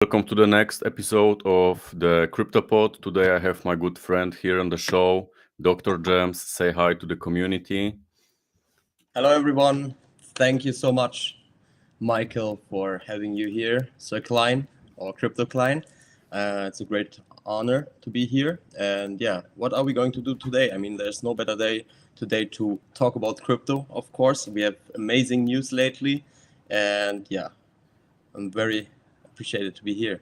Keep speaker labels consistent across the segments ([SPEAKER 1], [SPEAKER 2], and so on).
[SPEAKER 1] Welcome to the next episode of the CryptoPod. Today I have my good friend here on the show, Dr. James. Say hi to the community.
[SPEAKER 2] Hello, everyone. Thank you so much, Michael, for having you here, Sir Klein or Crypto Klein. It's a great honor to be here. And yeah, what are we going to do today? I mean, there's no better day today to talk about crypto, of course. We have amazing news lately. And yeah, I'm very appreciated to be here.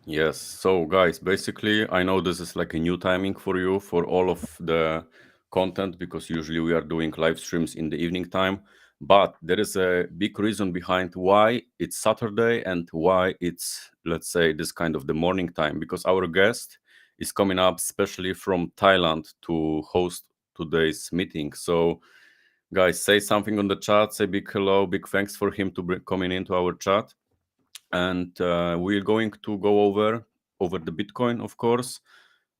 [SPEAKER 1] Yes, so guys, basically, I know this is like a new timing for you for all of the content because usually we are doing live streams in the evening time. But there is a big reason behind why it's Saturday and why it's, let's say, this kind of the morning time because our guest is coming up especially from Thailand to host today's meeting. So, guys, say something on the chat, say big hello, big thanks for him to coming into our chat. And we're going to go over the Bitcoin, of course.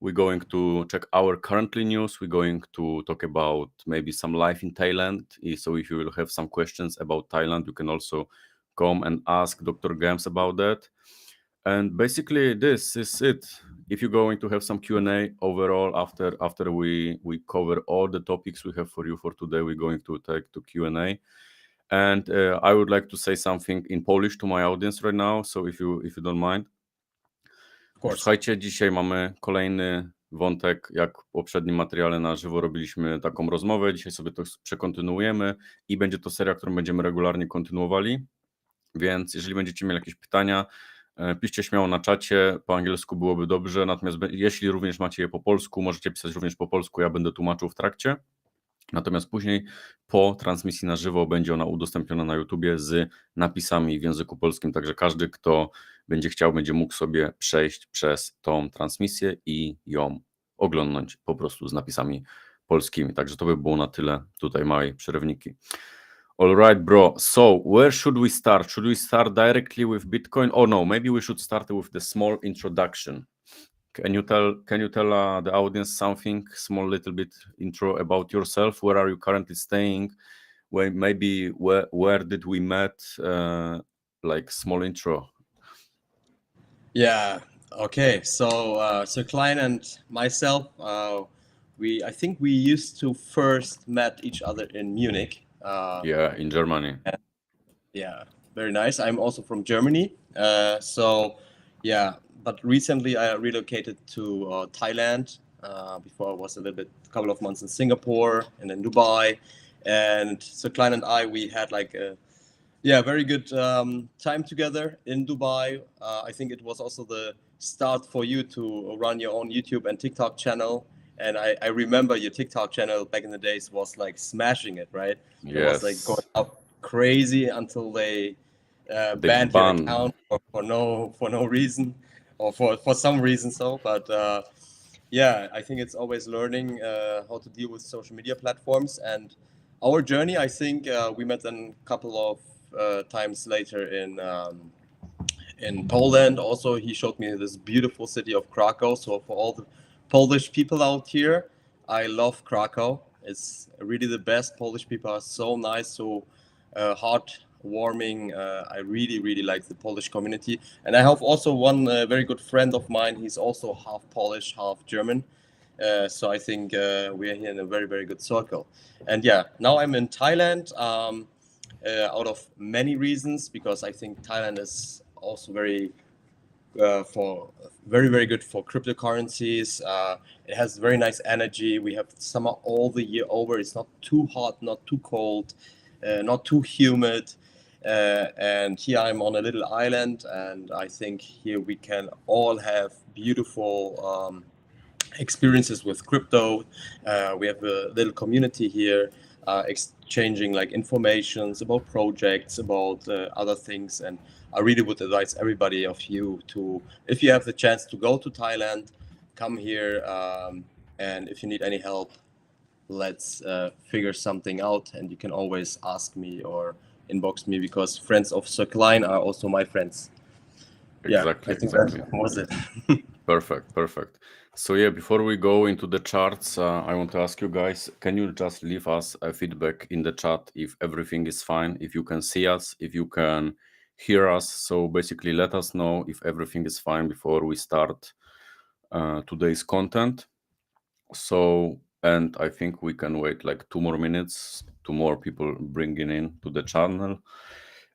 [SPEAKER 1] We're going to check our currently news. We're going to talk about maybe some life in Thailand. So if you will have some questions about Thailand, you can also come and ask Dr. Gams about that. And basically, this is it. If you're going to have some Q&A overall after we cover all the topics we have for you for today, we're going to take to Q&A. And I would like to say something in Polish to my audience right now, so if you don't mind.
[SPEAKER 2] Of course.
[SPEAKER 1] Słuchajcie, dzisiaj mamy kolejny wątek, jak w poprzednim materiale na żywo robiliśmy taką rozmowę, dzisiaj sobie to przekontynuujemy i będzie to seria, którą będziemy regularnie kontynuowali, więc jeżeli będziecie mieli jakieś pytania, piszcie śmiało na czacie, po angielsku byłoby dobrze, natomiast jeśli również macie je po polsku, możecie pisać również po polsku, ja będę tłumaczył w trakcie. Natomiast później po transmisji na żywo będzie ona udostępniona na YouTubie z napisami w języku polskim, także każdy, kto będzie chciał, będzie mógł sobie przejść przez tą transmisję i ją oglądnąć po prostu z napisami polskimi. Także to by było na tyle tutaj małej przerywniki. All right, bro. So where should we start? Should we start directly with Bitcoin? Oh no, maybe we should start with the small introduction. Can you tell the audience something small little bit intro about yourself? Where are you currently staying? Where did we met? Like small intro.
[SPEAKER 2] Yeah. Okay. So Sir Klein and myself, I think we used to first met each other in Munich.
[SPEAKER 1] Yeah, in Germany.
[SPEAKER 2] Yeah, very nice. I'm also from Germany. But recently I relocated to Thailand. Before I was a couple of months in Singapore and then Dubai. And so Klein and I, we had like a very good time together in Dubai. I think it was also the start for you to run your own YouTube and TikTok channel. And I remember your TikTok channel back in the days was like smashing it, right?
[SPEAKER 1] Yes.
[SPEAKER 2] It was like going up crazy until they banned your account for no reason or for some reason. But I think it's always learning how to deal with social media platforms. And our journey, I think we met a couple of times later in Poland. Also, he showed me this beautiful city of Krakow. So for all the Polish people out here, I love Krakow. It's really the best. Polish people are so nice, so heartwarming. I really like the Polish community. And I have also one very good friend of mine. He's also half Polish, half German. So I think we are here in a very good circle. And yeah, now I'm in Thailand out of many reasons, because I think Thailand is also very good for cryptocurrencies. It has very nice energy. We have summer all the year over. It's not too hot, not too cold, not too humid. And here I'm on a little island, and I think here we can all have beautiful experiences with crypto. We have a little community here, exchanging like informations about projects, about other things. And I really would advise everybody of you to, if you have the chance to go to Thailand, come here. And if you need any help, let's figure something out. And you can always ask me or inbox me, because friends of Sir Klein are also my friends.
[SPEAKER 1] Exactly.
[SPEAKER 2] I think that was it.
[SPEAKER 1] Perfect. So yeah, before we go into the charts, I want to ask you guys, can you just leave us a feedback in the chat if everything is fine, if you can see us, if you can hear us. So basically, let us know if everything is fine before we start today's content. So, and I think we can wait like 2 more minutes, 2 more people bringing in to the channel.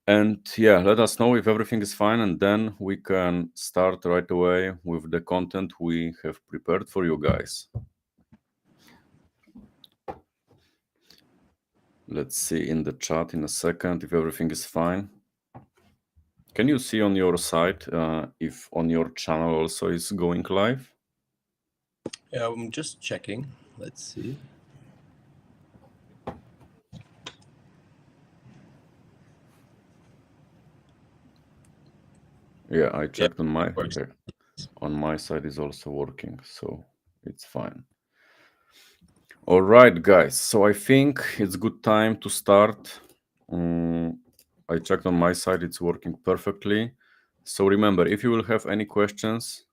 [SPEAKER 1] And yeah, let us know if everything is fine, and then we can start right away with the content we have prepared for you guys. Let's see in the chat in a second if everything is fine. Can you see on your side if on your channel also is going live?
[SPEAKER 2] Yeah, I'm just checking. Let's see.
[SPEAKER 1] Yeah, I checked on my
[SPEAKER 2] works.
[SPEAKER 1] okay. On my side is also working, so it's fine. All right, guys. So I think it's good time to start. I checked on my side; it's working perfectly. So remember, if you will have any questions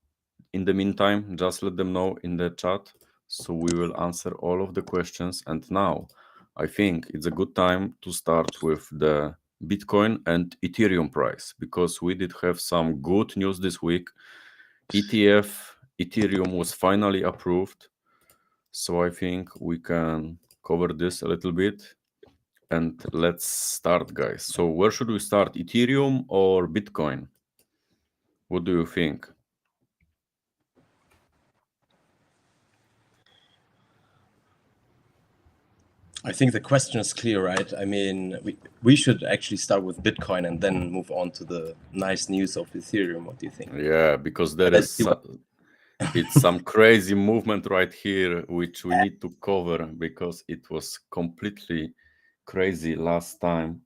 [SPEAKER 1] in the meantime, just let them know in the chat. So we will answer all of the questions. And now, I think it's a good time to start with the Bitcoin and Ethereum price, because we did have some good news this week. ETF Ethereum was finally approved. So I think we can cover this a little bit. And let's start, guys. So where should we start, Ethereum or Bitcoin? What do you think?
[SPEAKER 2] I think the question is clear, right? I mean, we should actually start with Bitcoin and then move on to the nice news of Ethereum. What do you think?
[SPEAKER 1] Yeah, because there
[SPEAKER 2] Let's
[SPEAKER 1] is
[SPEAKER 2] see what-
[SPEAKER 1] it's some crazy movement right here, which we need to cover because it was completely crazy last time.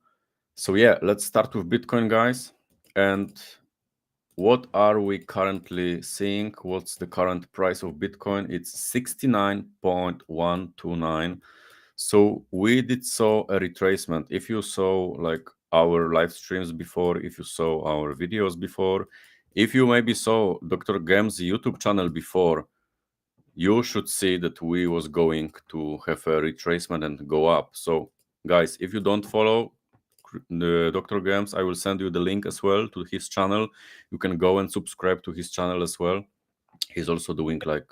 [SPEAKER 1] So yeah, let's start with Bitcoin, guys. And what are we currently seeing? What's the current price of Bitcoin? It's 69.129. So we did saw a retracement. If you saw like our live streams before, if you saw our videos before, if you maybe saw Dr. Gem's YouTube channel before, you should see that we was going to have a retracement and go up. So guys, if you don't follow the Dr. Games, I will send you the link as well to his channel. You can go and subscribe to his channel as well. He's also doing like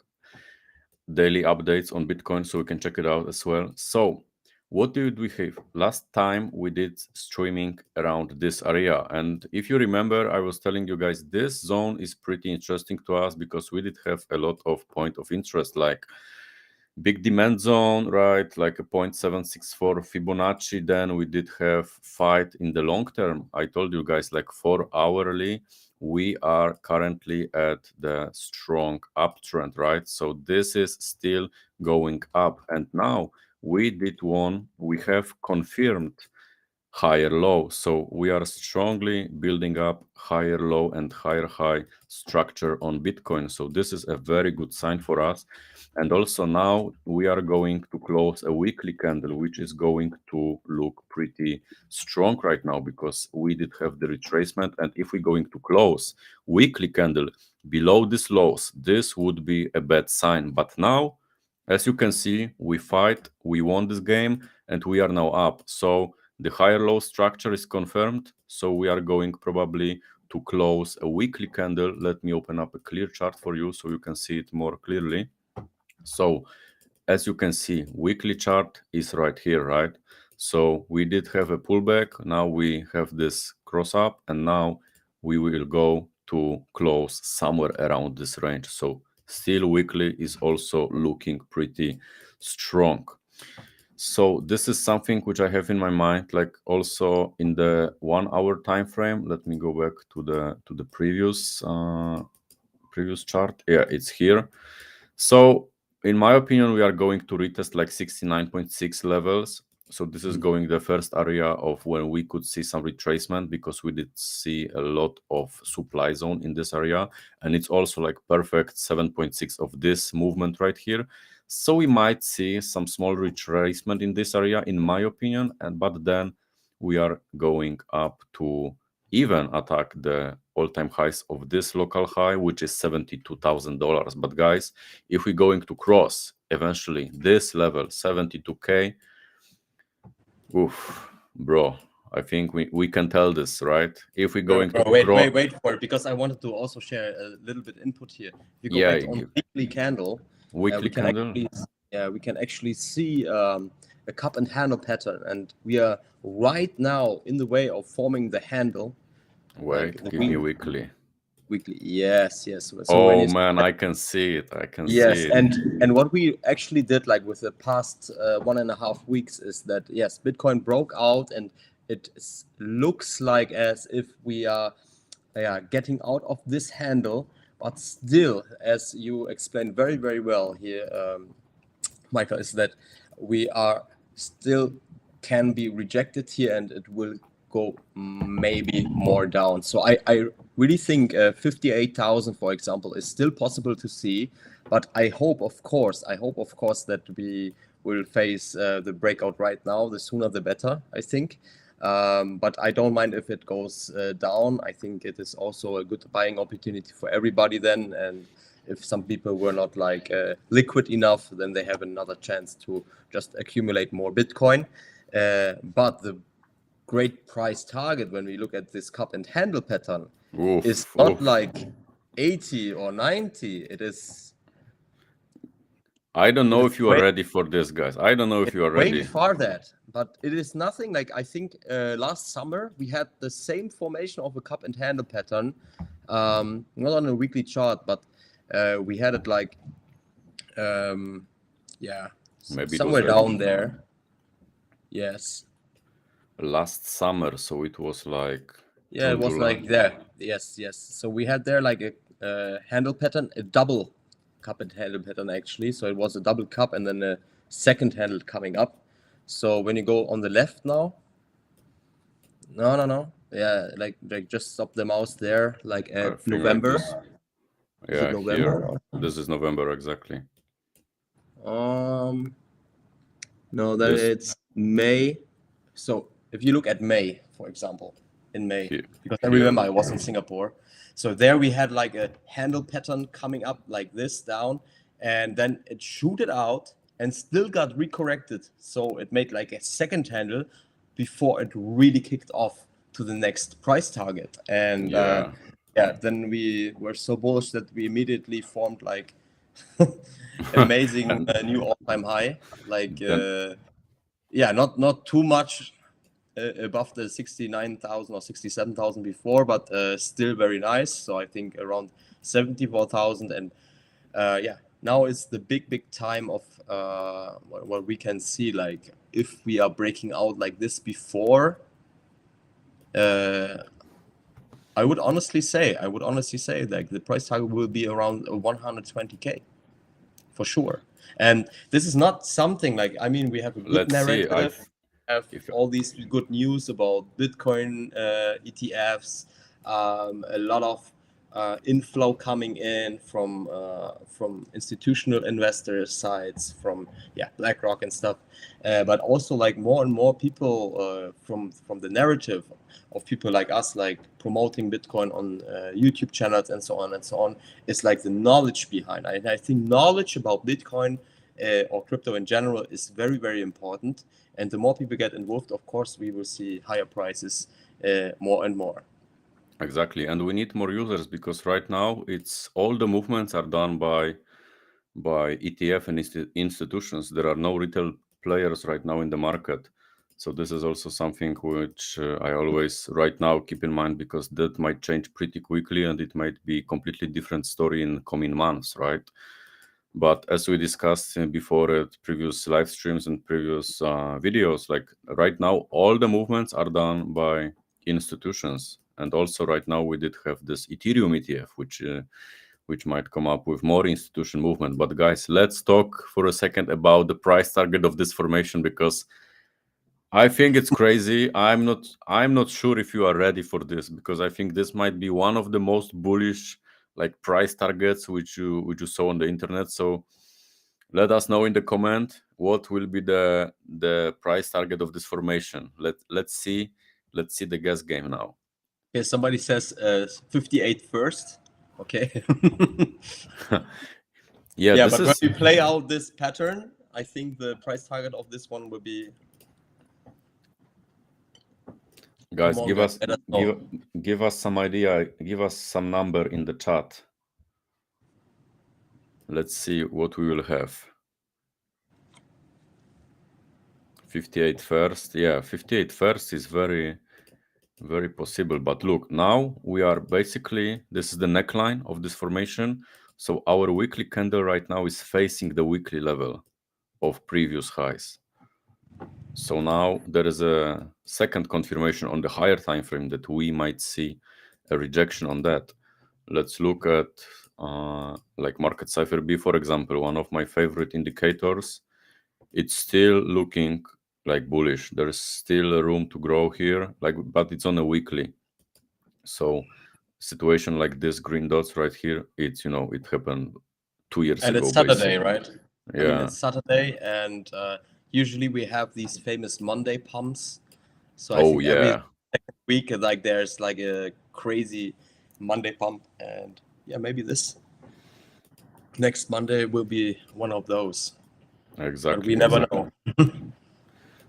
[SPEAKER 1] daily updates on Bitcoin, so you can check it out as well. So what did we have? Last time we did streaming around this area. And if you remember, I was telling you guys this zone is pretty interesting to us because we did have a lot of point of interest, like big demand zone, right? Like a 0.764 Fibonacci. Then we did have fight in the long term. I told you guys like 4 hourly. We are currently at the strong uptrend, right? So this is still going up. And now we did one, we have confirmed higher low. So we are strongly building up higher low and higher high structure on Bitcoin. So this is a very good sign for us. And also now we are going to close a weekly candle, which is going to look pretty strong right now because we did have the retracement. And if we're going to close weekly candle below this lows, this would be a bad sign. But now, as you can see, we fight, we won this game, and we are now up. So the higher low structure is confirmed, so we are going probably to close a weekly candle. Let me open up a clear chart for you so you can see it more clearly. So as you can see, weekly chart is right here, right? So we did have a pullback. Now we have this cross up, and now we will go to close somewhere around this range. So still weekly is also looking pretty strong. So this is something which I have in my mind, like also in the 1 hour time frame. Let me go back to the previous chart. Yeah, it's here. So in my opinion, we are going to retest like 69.6 levels. So this is going the first area of when we could see some retracement because we did see a lot of supply zone in this area. And it's also like perfect 7.6 of this movement right here. So we might see some small retracement in this area, in my opinion. But then we are going up to even attack the all-time highs of this local high, which is $72,000. But guys, if we're going to cross eventually this level, 72K, oof, bro, I think we can tell this, right? If we're going to
[SPEAKER 2] wait for it, because I wanted to also share a little bit input here. If you go back on weekly candle, we can actually see a cup and handle pattern, and we are right now in the way of forming the handle.
[SPEAKER 1] Wait, give me weekly.
[SPEAKER 2] Weekly, yes.
[SPEAKER 1] So man, I can see it. See it.
[SPEAKER 2] And what we actually did, like with the past 1.5 weeks, is that yes, Bitcoin broke out, and it looks like as if we are getting out of this handle, but still, as you explained very, very well here, Michael, is that we are still can be rejected here, and it will go maybe more down. So I really think 58,000, for example, is still possible to see, but I hope of course that we will face the breakout right now. The sooner the better, I think. But I don't mind if it goes down. I think it is also a good buying opportunity for everybody then, and if some people were not like liquid enough, then they have another chance to just accumulate more Bitcoin. But the great price target, when we look at this cup and handle pattern, is not like 80 or 90. It is.
[SPEAKER 1] I don't know if you are ready for this, guys. I don't know if you are ready.
[SPEAKER 2] Way far that, but it is nothing like, I think last summer we had the same formation of a cup and handle pattern, not on a weekly chart, but we had it like, maybe somewhere down there. Yes.
[SPEAKER 1] Last summer, so it was like
[SPEAKER 2] it was July. Like there. Yes. So we had there like a handle pattern, a double cup and handle pattern actually. So it was a double cup and then a second handle coming up. So when you go on the left now, no, yeah, like just stop the mouse there, like at November.
[SPEAKER 1] Like November? Here. This is November exactly.
[SPEAKER 2] No, then it's May. So if you look at May, for example, in May, because I remember I was in Singapore. So there we had like a handle pattern coming up like this down, and then it shooted out and still got recorrected. So it made like a second handle before it really kicked off to the next price target. And then we were so bullish that we immediately formed like amazing new all-time high. Like, not too much above the 69,000 or 67,000 before, but still very nice. So I think around 74,000, and now is the big time of what we can see. Like if we are breaking out like this before, I would honestly say like the price target will be around 120K for sure. And this is not something like, I mean, we have a good narrative. Have all these good news about Bitcoin ETFs, a lot of inflow coming in from institutional investors' sides, from BlackRock and stuff, but also like more and more people from the narrative of people like us, like promoting Bitcoin on YouTube channels and so on, is like the knowledge behind it. And I think knowledge about Bitcoin or crypto in general is very, very important. And the more people get involved, of course, we will see higher prices more and more.
[SPEAKER 1] Exactly, and we need more users, because right now it's all the movements are done by ETF and institutions. There are no retail players right now in the market. So this is also something which I always right now keep in mind, because that might change pretty quickly and it might be completely different story in coming months, right? But as we discussed before at previous live streams and previous videos, like right now, all the movements are done by institutions. And also right now we did have this Ethereum ETF, which might come up with more institution movement. But guys, let's talk for a second about the price target of this formation, because I think it's crazy. I'm not sure if you are ready for this, because I think this might be one of the most bullish like price targets which you saw on the internet. So let us know in the comment what will be the price target of this formation. Let's see the guess game now.
[SPEAKER 2] Okay, somebody says 58 first. Okay. But when we play out this pattern, I think the price target of this one will be
[SPEAKER 1] Guys,
[SPEAKER 2] Come on,
[SPEAKER 1] give
[SPEAKER 2] guys,
[SPEAKER 1] us
[SPEAKER 2] let us
[SPEAKER 1] give
[SPEAKER 2] know.
[SPEAKER 1] give us some idea. Give us some number in the chat. Let's see what we will have. 58 first. Yeah, 58 first is very, very possible. But look, now we are basically, this is the neckline of this formation. So our weekly candle right now is facing the weekly level of previous highs. So now there is a second confirmation on the higher time frame that we might see a rejection on that. Let's look at like market cipher B, for example, one of my favorite indicators. It's still looking like bullish. There's still room to grow here, but it's on a weekly. So situation like this green dots right here, it's it happened 2 years
[SPEAKER 2] And
[SPEAKER 1] ago,
[SPEAKER 2] it's Saturday,
[SPEAKER 1] basically.
[SPEAKER 2] right? I mean,
[SPEAKER 1] Yeah.
[SPEAKER 2] it's Saturday, and usually we have these famous Monday pumps. So I
[SPEAKER 1] Oh
[SPEAKER 2] think every
[SPEAKER 1] yeah.
[SPEAKER 2] week, like there's like a crazy Monday pump, and yeah, maybe this next Monday will be one of those.
[SPEAKER 1] Exactly.
[SPEAKER 2] But we never know.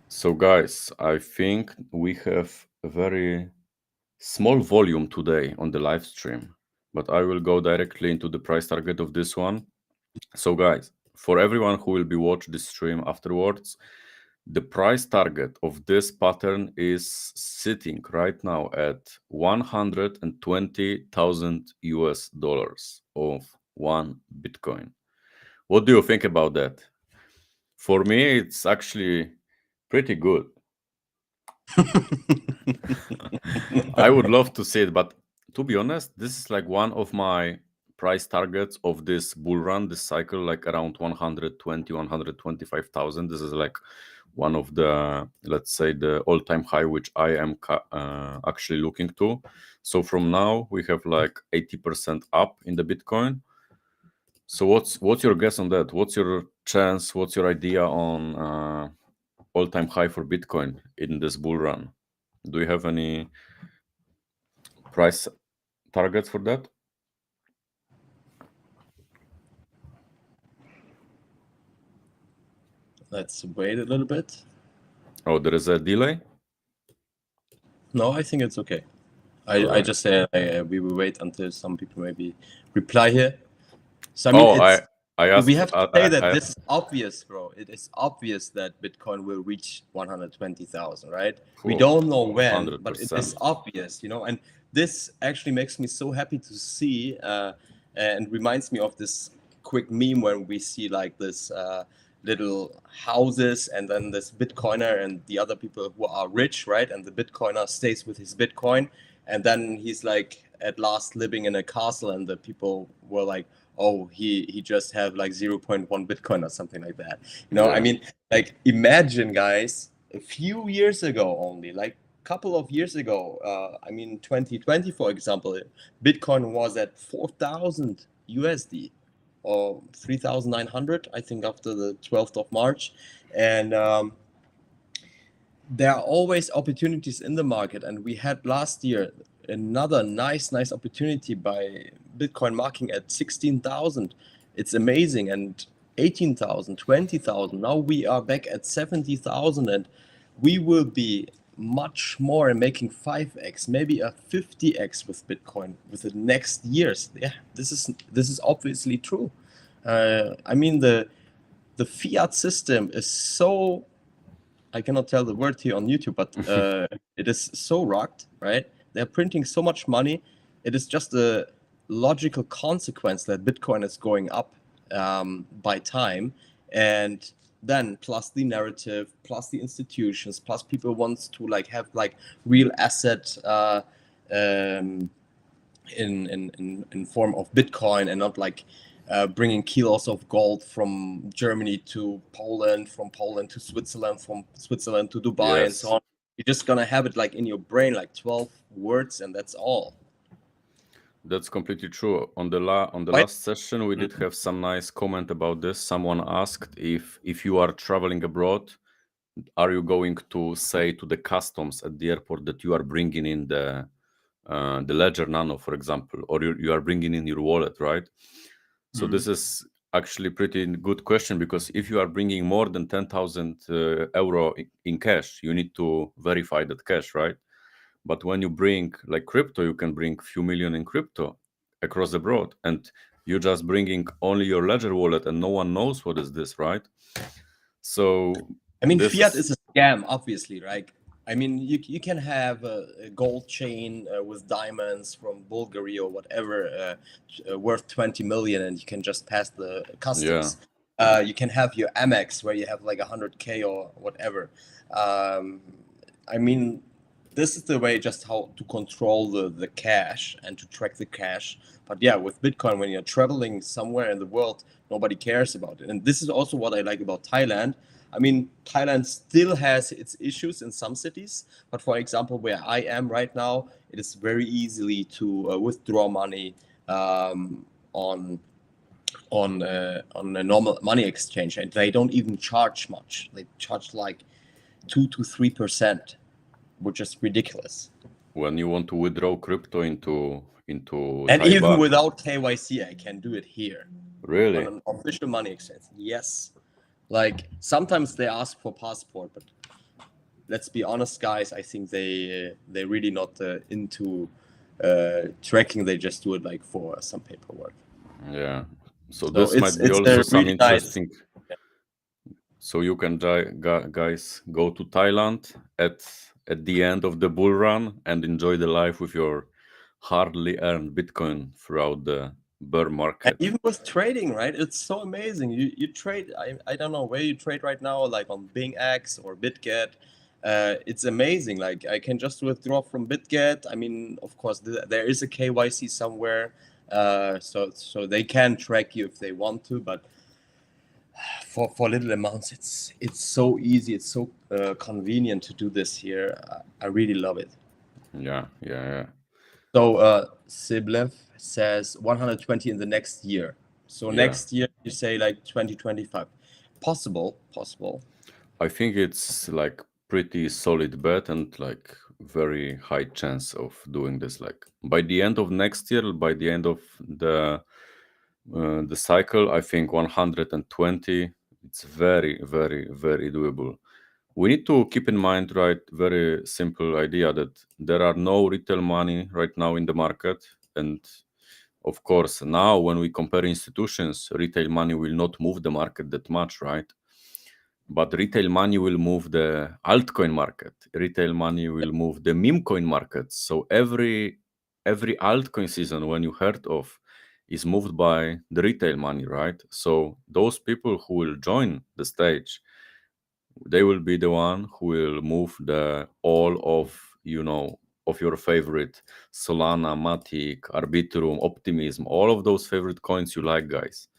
[SPEAKER 1] So guys, I think we have a very small volume today on the live stream, but I will go directly into the price target of this one. So guys, for everyone who will be watch this stream afterwards, the price target of this pattern is sitting right now at 120,000 US dollars of one Bitcoin. What do you think about that? For me, it's actually pretty good. I would love to see it, but to be honest, this is like one of my price targets of this bull run, this cycle, like around 120, 125,000. This is like one of the, let's say, the all-time high, which I am actually looking to. So from now, we have like 80% up in the Bitcoin. So what's your guess on that? What's your chance? What's your idea on all-time high for Bitcoin in this bull run? Do you have any price targets for that?
[SPEAKER 2] Let's wait a little bit.
[SPEAKER 1] Oh, there is a delay?
[SPEAKER 2] No, I think it's okay.
[SPEAKER 1] All
[SPEAKER 2] I
[SPEAKER 1] right.
[SPEAKER 2] just said we will wait until some people maybe reply here. So I mean,
[SPEAKER 1] Oh,
[SPEAKER 2] it's
[SPEAKER 1] I asked.
[SPEAKER 2] we have to say that this is obvious, bro. It is obvious that Bitcoin will reach 120,000, right? We don't know when, but it is
[SPEAKER 1] 100%.
[SPEAKER 2] obvious, and this actually makes me so happy to see, and reminds me of this quick meme when we see like this little houses and then this Bitcoiner and the other people who are rich, right? And the Bitcoiner stays with his Bitcoin, and then he's like at last living in a castle, and the people were like, oh, he just have like 0.1 Bitcoin or something like that. I
[SPEAKER 1] Yeah.
[SPEAKER 2] mean, like imagine, guys, a few years ago only, like couple of years ago, I mean 2020, for example, Bitcoin was at 4,000 USD or 3,900, I think, after the 12th of March. And there are always opportunities in the market, and we had last year another nice opportunity by Bitcoin marking at 16,000. It's amazing. And 18,000, 20,000. Now we are back at 70,000, and we will be much more and making 5x, maybe a 50x with Bitcoin with the next years. Yeah, this is obviously true. I mean, the fiat system is so, I cannot tell the word here on YouTube, but it is so rocked, right? They're printing so much money. It is just a logical consequence that Bitcoin is going up by time. And then plus the narrative, plus the institutions, plus people wants to like have like real asset in form of Bitcoin, and not like bringing kilos of gold from Germany to Poland, from Poland to Switzerland, from Switzerland to Dubai, and so on. You're just gonna have it like in your brain, like 12 words, and that's all.
[SPEAKER 1] That's completely true. On the last session, we did have some nice comment about this. Someone asked if you are traveling abroad, are you going to say to the customs at the airport that you are bringing in the Ledger Nano, for example, or you are bringing in your wallet, right? So this is actually pretty good question, because if you are bringing more than 10,000 euro in cash, you need to verify that cash, right? But when you bring like crypto, you can bring few million in crypto across the board, and you're just bringing only your ledger wallet, and no one knows what is this, right? So
[SPEAKER 2] I mean,
[SPEAKER 1] this
[SPEAKER 2] fiat
[SPEAKER 1] is,
[SPEAKER 2] is a scam, obviously, right? I mean, you can have a gold chain with diamonds from Bulgaria or whatever, worth 20 million, and you can just pass the customs. You can have your Amex where you have like 100K or whatever. I mean, this is the way just how to control the cash and to track the cash. But yeah, with Bitcoin, when you're traveling somewhere in the world, nobody cares about it. And this is also what I like about Thailand. I mean, Thailand still has its issues in some cities, but for example, where I am right now, it is very easily to withdraw money on a normal money exchange, and they don't even charge much. They charge like 2 to 3%, which is ridiculous.
[SPEAKER 1] when you want to withdraw crypto into
[SPEAKER 2] And
[SPEAKER 1] Thai
[SPEAKER 2] even
[SPEAKER 1] baht.
[SPEAKER 2] without KYC, I can do it here
[SPEAKER 1] Really?
[SPEAKER 2] on an official money exchange. Yes. Like sometimes they ask for passport, but let's be honest, guys. I think they're really not into tracking. They just do it like for some paperwork.
[SPEAKER 1] Yeah. So
[SPEAKER 2] So
[SPEAKER 1] this might be
[SPEAKER 2] it's
[SPEAKER 1] also some
[SPEAKER 2] really nice.
[SPEAKER 1] interesting. So you can guys go to Thailand at the end of the bull run and enjoy the life with your hardly earned Bitcoin throughout the bear
[SPEAKER 2] And
[SPEAKER 1] market.
[SPEAKER 2] even with trading, right? It's so amazing. You trade. I don't know where you trade right now, like on BingX or BitGet. It's amazing. Like I can just withdraw from BitGet. I mean, of course, there is a KYC somewhere, so they can track you if they want to. But for little amounts, it's so easy. It's so convenient to do this here. I really love it.
[SPEAKER 1] Yeah.
[SPEAKER 2] So Siblev says 120 in the next year. So
[SPEAKER 1] Yeah.
[SPEAKER 2] next year you say like 2025. Possible.
[SPEAKER 1] I think it's like pretty solid bet and like very high chance of doing this. Like by the end of next year, by the end of the cycle, I think 120. It's very, very, very doable. We need to keep in mind, right? Very simple idea that there are no retail money right now in the market, and of course, now when we compare institutions, retail money will not move the market that much, right? But retail money will move the altcoin market. Retail money will move the meme coin market. So every altcoin season when you heard of is moved by the retail money, right? So those people who will join the stage, they will be the one who will move the all of of your favorite Solana, Matic, Arbitrum, Optimism, all of those favorite coins you like, guys.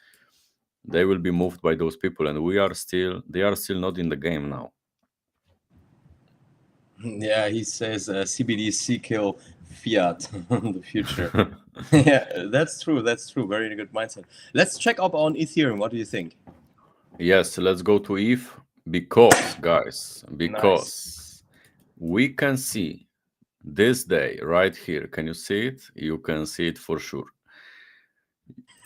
[SPEAKER 1] They will be moved by those people, and they are still not in the game now.
[SPEAKER 2] Yeah, he says CBDC kill fiat in the future. Yeah, that's true. Very good mindset. Let's check up on Ethereum. What do you think?
[SPEAKER 1] Yes, let's go to ETH because, guys,
[SPEAKER 2] Nice.
[SPEAKER 1] we can see this day right here. Can you see it? You can see it for sure.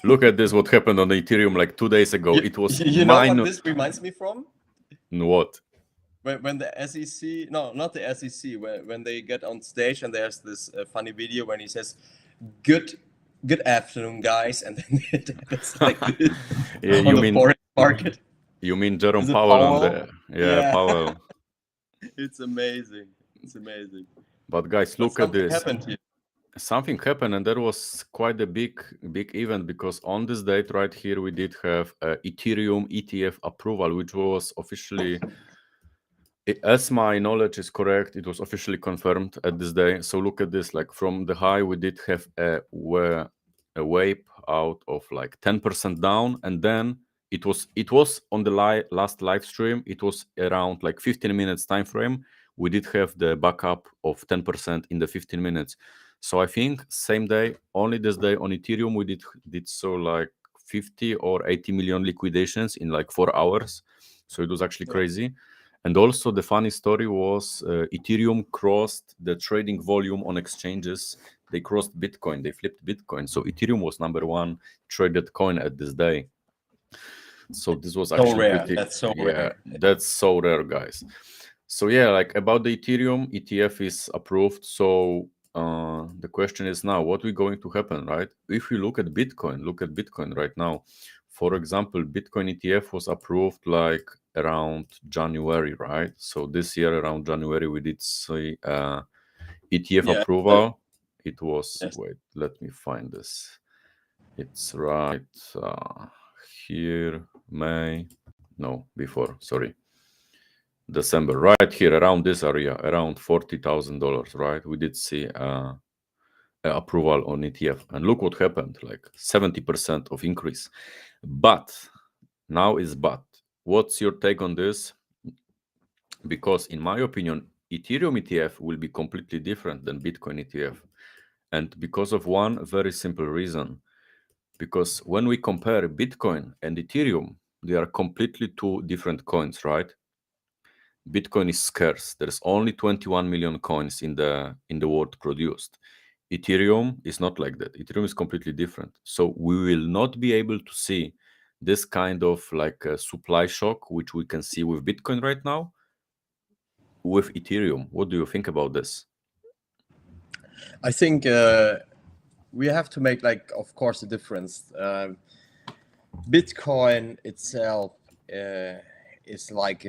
[SPEAKER 1] Look at this, what happened on Ethereum like 2 days ago. It was
[SPEAKER 2] You know what this reminds me from?
[SPEAKER 1] What?
[SPEAKER 2] When the SEC, no, not the SEC, when they get on stage and there's this funny video when he says, "Good afternoon, guys," and then it's like this
[SPEAKER 1] Yeah,
[SPEAKER 2] on the foreign market.
[SPEAKER 1] You mean Jerome
[SPEAKER 2] Is it
[SPEAKER 1] Powell on
[SPEAKER 2] Powell?
[SPEAKER 1] the yeah. Powell.
[SPEAKER 2] It's amazing. It's amazing.
[SPEAKER 1] But guys,
[SPEAKER 2] But
[SPEAKER 1] look at
[SPEAKER 2] something
[SPEAKER 1] this.
[SPEAKER 2] happened here.
[SPEAKER 1] Something happened, and there was quite a big event because on this date right here we did have a Ethereum ETF approval, which was officially, as my knowledge is correct, it was officially confirmed at this day. So look at this, like from the high we did have a wipe out of like 10% down, and then it was on the last live stream, it was around like 15 minutes time frame. We did have the backup of 10% in the 15 minutes. So I think same day, only this day on Ethereum, we did so like 50 or 80 million liquidations in like 4 hours. So it was actually crazy. And also the funny story was Ethereum crossed the trading volume on exchanges. They crossed Bitcoin. They flipped Bitcoin. So Ethereum was number one traded coin at this day. So this was actually
[SPEAKER 2] So rare.
[SPEAKER 1] pretty.
[SPEAKER 2] That's so
[SPEAKER 1] Yeah,
[SPEAKER 2] rare.
[SPEAKER 1] that's so rare, guys. So yeah, like about the Ethereum ETF is approved. So the question is now, what is going to happen, right? If you look at Bitcoin right now. For example, Bitcoin ETF was approved like around January, right? So this year around January we did see ETF
[SPEAKER 2] Yeah.
[SPEAKER 1] approval. It was,
[SPEAKER 2] Yes.
[SPEAKER 1] wait, let me find this. It's right here, May, no, before, sorry. December, right here around this area, around $40,000, right? We did see approval on ETF, and look what happened, like 70% of increase. But now is but. What's your take on this? Because in my opinion, Ethereum ETF will be completely different than Bitcoin ETF, and because of one very simple reason. Because when we compare Bitcoin and Ethereum, they are completely two different coins, right? Bitcoin is scarce. There's only 21 million coins in the world produced. Ethereum is not like that. Ethereum is completely different. So we will not be able to see this kind of like a supply shock, which we can see with Bitcoin right now, with Ethereum. What do you think about this?
[SPEAKER 2] I think we have to make, like, of course, a difference. Bitcoin itself is like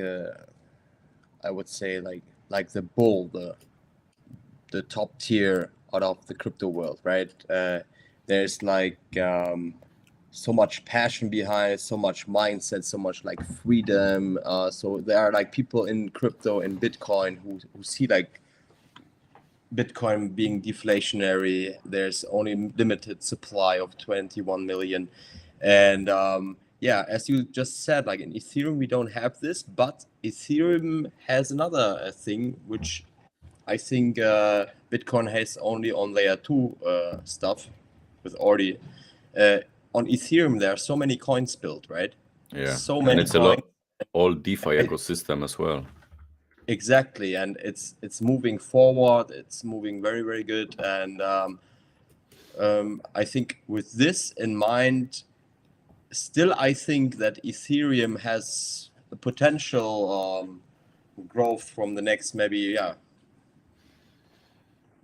[SPEAKER 2] I would say like the bull, the top tier out of the crypto world, right? There's like so much passion behind it, so much mindset, so much like freedom. So there are like people in crypto and Bitcoin who see like Bitcoin being deflationary. There's only limited supply of 21 million. And yeah, as you just said, like in Ethereum, we don't have this, but Ethereum has another thing, which I think Bitcoin has only on layer 2 stuff with already. On Ethereum, there are so many coins built, right?
[SPEAKER 1] Yeah,
[SPEAKER 2] So
[SPEAKER 1] and
[SPEAKER 2] many
[SPEAKER 1] it's a
[SPEAKER 2] coins.
[SPEAKER 1] lot all DeFi ecosystem as well.
[SPEAKER 2] Exactly, and it's moving forward. It's moving very, very good, and I think with this in mind, still I think that Ethereum has a potential growth from the next maybe,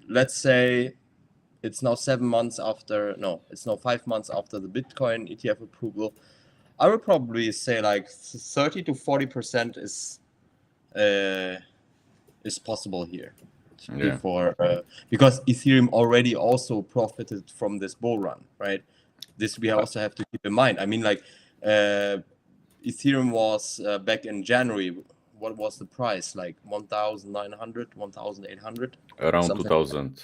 [SPEAKER 2] let's say it's now 7 months after, no, it's now 5 months after the Bitcoin ETF approval. I would probably say like 30 to 40% is possible here
[SPEAKER 1] Yeah.
[SPEAKER 2] before because Ethereum already also profited from this bull run, right? This we also have to keep in mind. I mean, like Ethereum was back in January. What was the price? Like 1,900, 1,800?
[SPEAKER 1] Around
[SPEAKER 2] Something.
[SPEAKER 1] 2000.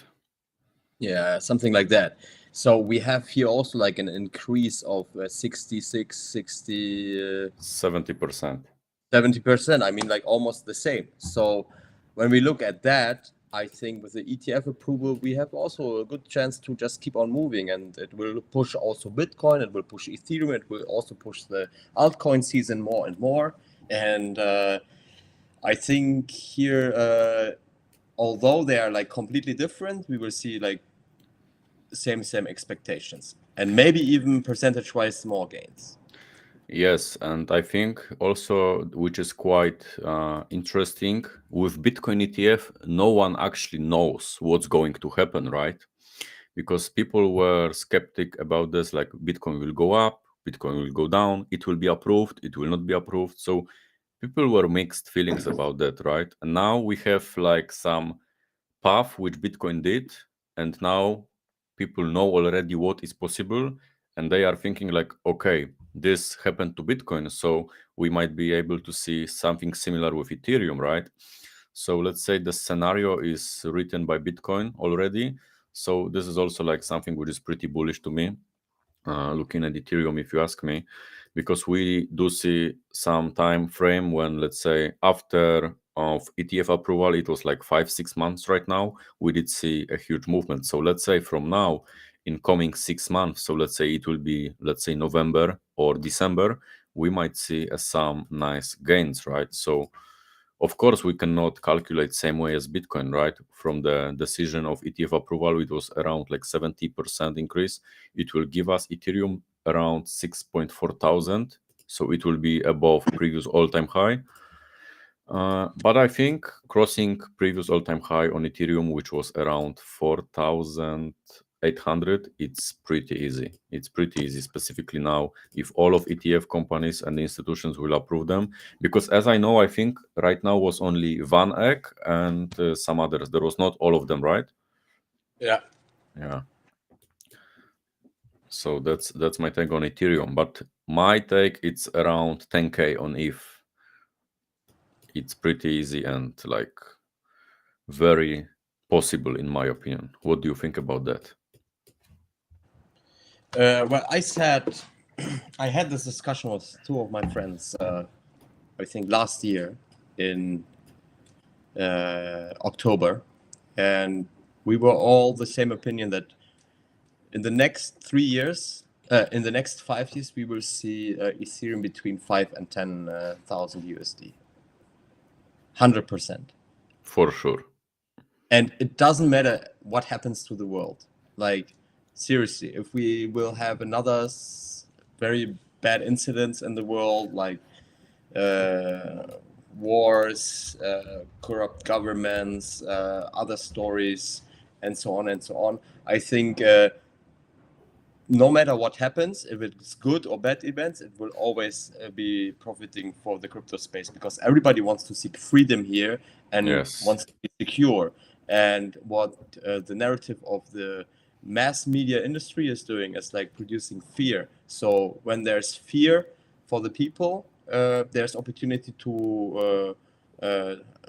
[SPEAKER 2] Yeah, something like that. So we have here also like an increase of 66, 60,
[SPEAKER 1] 70%.
[SPEAKER 2] 70%. I mean, like almost the same. So when we look at that, I think with the ETF approval, we have also a good chance to just keep on moving, and it will push also Bitcoin, it will push Ethereum, it will also push the altcoin season more and more. And I think here, although they are like completely different, we will see like same expectations, and maybe even percentage-wise small gains.
[SPEAKER 1] Yes, and I think also, which is quite interesting, with Bitcoin ETF, no one actually knows what's going to happen, right? Because people were skeptic about this, like Bitcoin will go up, Bitcoin will go down, it will be approved, it will not be approved. So people were mixed feelings about that, right? And now we have like some path which Bitcoin did, and now people know already what is possible, and they are thinking like, okay, this happened to Bitcoin, so we might be able to see something similar with Ethereum, right? So let's say the scenario is written by Bitcoin already. So this is also like something which is pretty bullish to me, looking at Ethereum, if you ask me, because we do see some time frame when, let's say, after of ETF approval, it was like 5-6 months. Right now, we did see a huge movement. So let's say from now, in coming 6 months, so let's say it will be, let's say, November or December, we might see some nice gains, right? So of course, we cannot calculate same way as Bitcoin, right? From the decision of ETF approval, it was around like 70% increase. It will give us Ethereum around 6.4 thousand. So it will be above previous all-time high. But I think crossing previous all-time high on Ethereum, which was around 4,800, it's pretty easy. It's pretty easy, specifically now, if all of ETF companies and institutions will approve them. Because as I know, I think right now was only Van Eck and some others. There was not all of them, right?
[SPEAKER 2] Yeah.
[SPEAKER 1] Yeah. So that's my take on Ethereum. But my take, it's around 10K on ETH. It's pretty easy and like very possible in my opinion. What do you think about that?
[SPEAKER 2] Well, I had this discussion with two of my friends, I think last year in October, and we were all the same opinion that in the next 3 years, in the next 5 years, we will see Ethereum between 5 and 10,000 USD, 100%.
[SPEAKER 1] For sure.
[SPEAKER 2] And it doesn't matter what happens to the world. Like, seriously, if we will have another very bad incidents in the world, like wars, corrupt governments, other stories, and so on and so on, I think no matter what happens, if it's good or bad events, it will always be profiting for the crypto space, because everybody wants to seek freedom here and
[SPEAKER 1] Yes.
[SPEAKER 2] wants to be secure. And what the narrative of the mass media industry is doing is like producing fear. So when there's fear for the people, there's opportunity to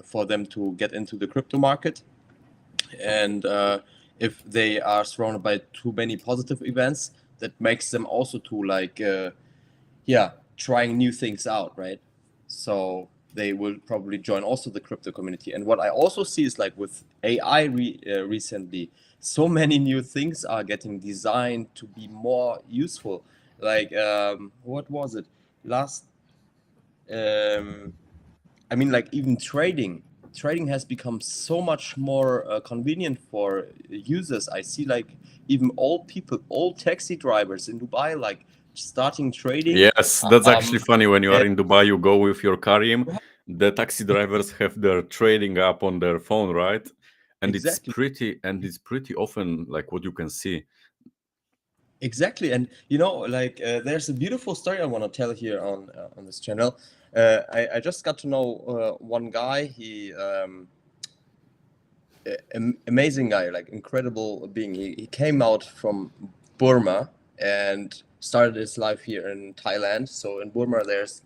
[SPEAKER 2] for them to get into the crypto market. And if they are surrounded by too many positive events, that makes them also to like trying new things out, right? So they will probably join also the crypto community. And what I also see is like with AI recently, so many new things are getting designed to be more useful. Like what was it last? I mean, like even trading has become so much more convenient for users. I see like even old people, old taxi drivers in Dubai, like starting trading.
[SPEAKER 1] Yes, that's actually funny. When you are
[SPEAKER 2] and-
[SPEAKER 1] in Dubai, you go with your Karim, the taxi drivers have their trading app on their phone, right? And
[SPEAKER 2] Exactly.
[SPEAKER 1] it's pretty often like what you can see.
[SPEAKER 2] Exactly, and you know, like there's a beautiful story I want to tell here on this channel. I just got to know one guy. He amazing guy, like incredible being. He came out from Burma and started his life here in Thailand. So in Burma, it's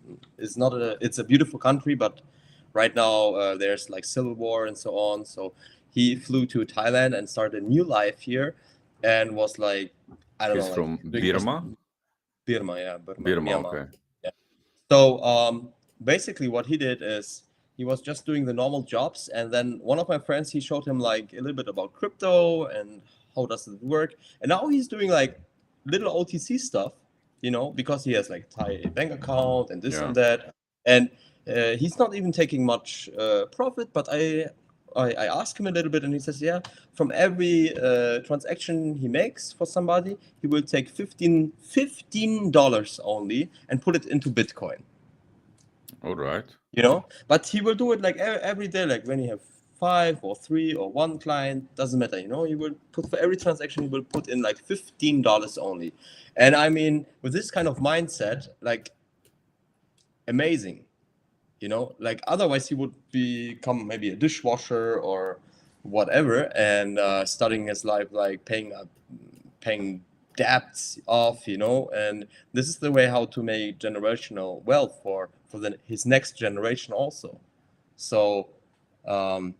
[SPEAKER 2] a beautiful country, but right now there's like civil war and so on. So he flew to Thailand and started a new life here, and was like, I don't
[SPEAKER 1] He's
[SPEAKER 2] know, like
[SPEAKER 1] from
[SPEAKER 2] doing his
[SPEAKER 1] Birma.
[SPEAKER 2] Burma, Burma,
[SPEAKER 1] Birma,
[SPEAKER 2] Myanmar.
[SPEAKER 1] okay.
[SPEAKER 2] So basically, what he did is he was just doing the normal jobs, and then one of my friends, he showed him like a little bit about crypto and how does it work, and now he's doing like little OTC stuff, you know, because he has like Thai bank account and this
[SPEAKER 1] Yeah.
[SPEAKER 2] and that, and he's not even taking much profit. But I asked him a little bit, and he says, yeah, from every transaction he makes for somebody, he will take $15 only and put it into Bitcoin.
[SPEAKER 1] All right.
[SPEAKER 2] You know, but he will do it like every day, like when you have 5 or 3 or 1 client, doesn't matter. You know, he will put for every transaction, he will put in like $15 only. And I mean, with this kind of mindset, like amazing. You know, like otherwise he would become maybe a dishwasher or whatever, and starting his life like paying debts off, you know. And this is the way how to make generational wealth for his next generation also. So I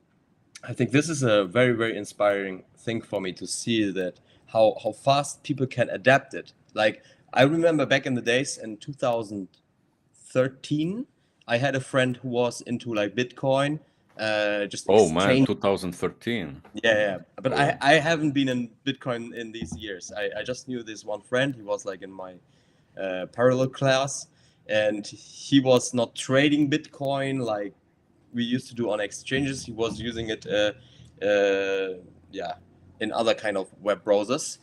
[SPEAKER 2] think this is a very, very inspiring thing for me to see that how fast people can adapt it. Like I remember back in the days in 2013, I had a friend who was into like Bitcoin, just
[SPEAKER 1] Oh man,
[SPEAKER 2] exchange.
[SPEAKER 1] 2013.
[SPEAKER 2] Yeah. But
[SPEAKER 1] Oh.
[SPEAKER 2] I haven't been in Bitcoin in these years. I just knew this one friend. He was like in my parallel class, and he was not trading Bitcoin like we used to do on exchanges. He was using it, in other kind of web browsers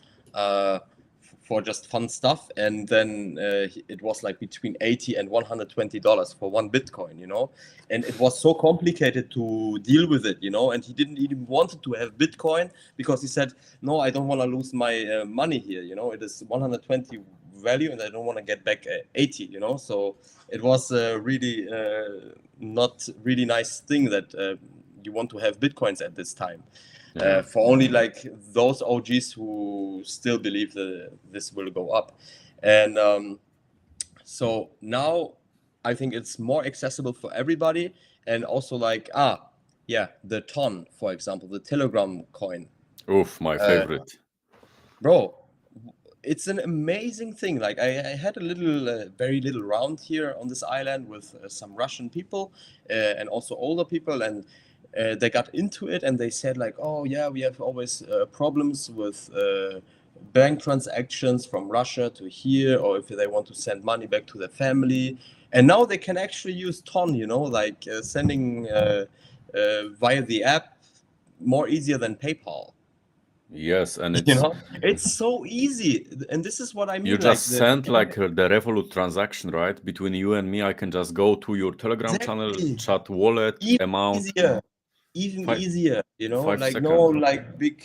[SPEAKER 2] for just fun stuff, and then it was like between $80 and $120 for one Bitcoin, you know, and it was so complicated to deal with it, you know, and he didn't even wanted to have Bitcoin because he said, no, I don't want to lose my money here, you know, it is 120 value and I don't want to get back 80, you know, so it was really not really nice thing that you want to have Bitcoins at this time. For only like those OGs who still believe that this will go up. And so now I think it's more accessible for everybody. And also like, the Ton, for example, the Telegram coin.
[SPEAKER 1] Oof, my favorite.
[SPEAKER 2] Bro, it's an amazing thing. Like I had a little, very little round here on this island with some Russian people and also older people, and they got into it and they said like, oh yeah, we have always problems with bank transactions from Russia to here, or if they want to send money back to their family. And now they can actually use Ton, you know, like sending via the app more easier than PayPal.
[SPEAKER 1] Yes, and
[SPEAKER 2] You know, it's so easy, and this is what I mean.
[SPEAKER 1] You just sent like the Revolut transaction, right? Between you and me, I can just go to your Telegram channel, chat wallet, amount.
[SPEAKER 2] Even easier, you know,
[SPEAKER 1] 5
[SPEAKER 2] like
[SPEAKER 1] seconds.
[SPEAKER 2] no like big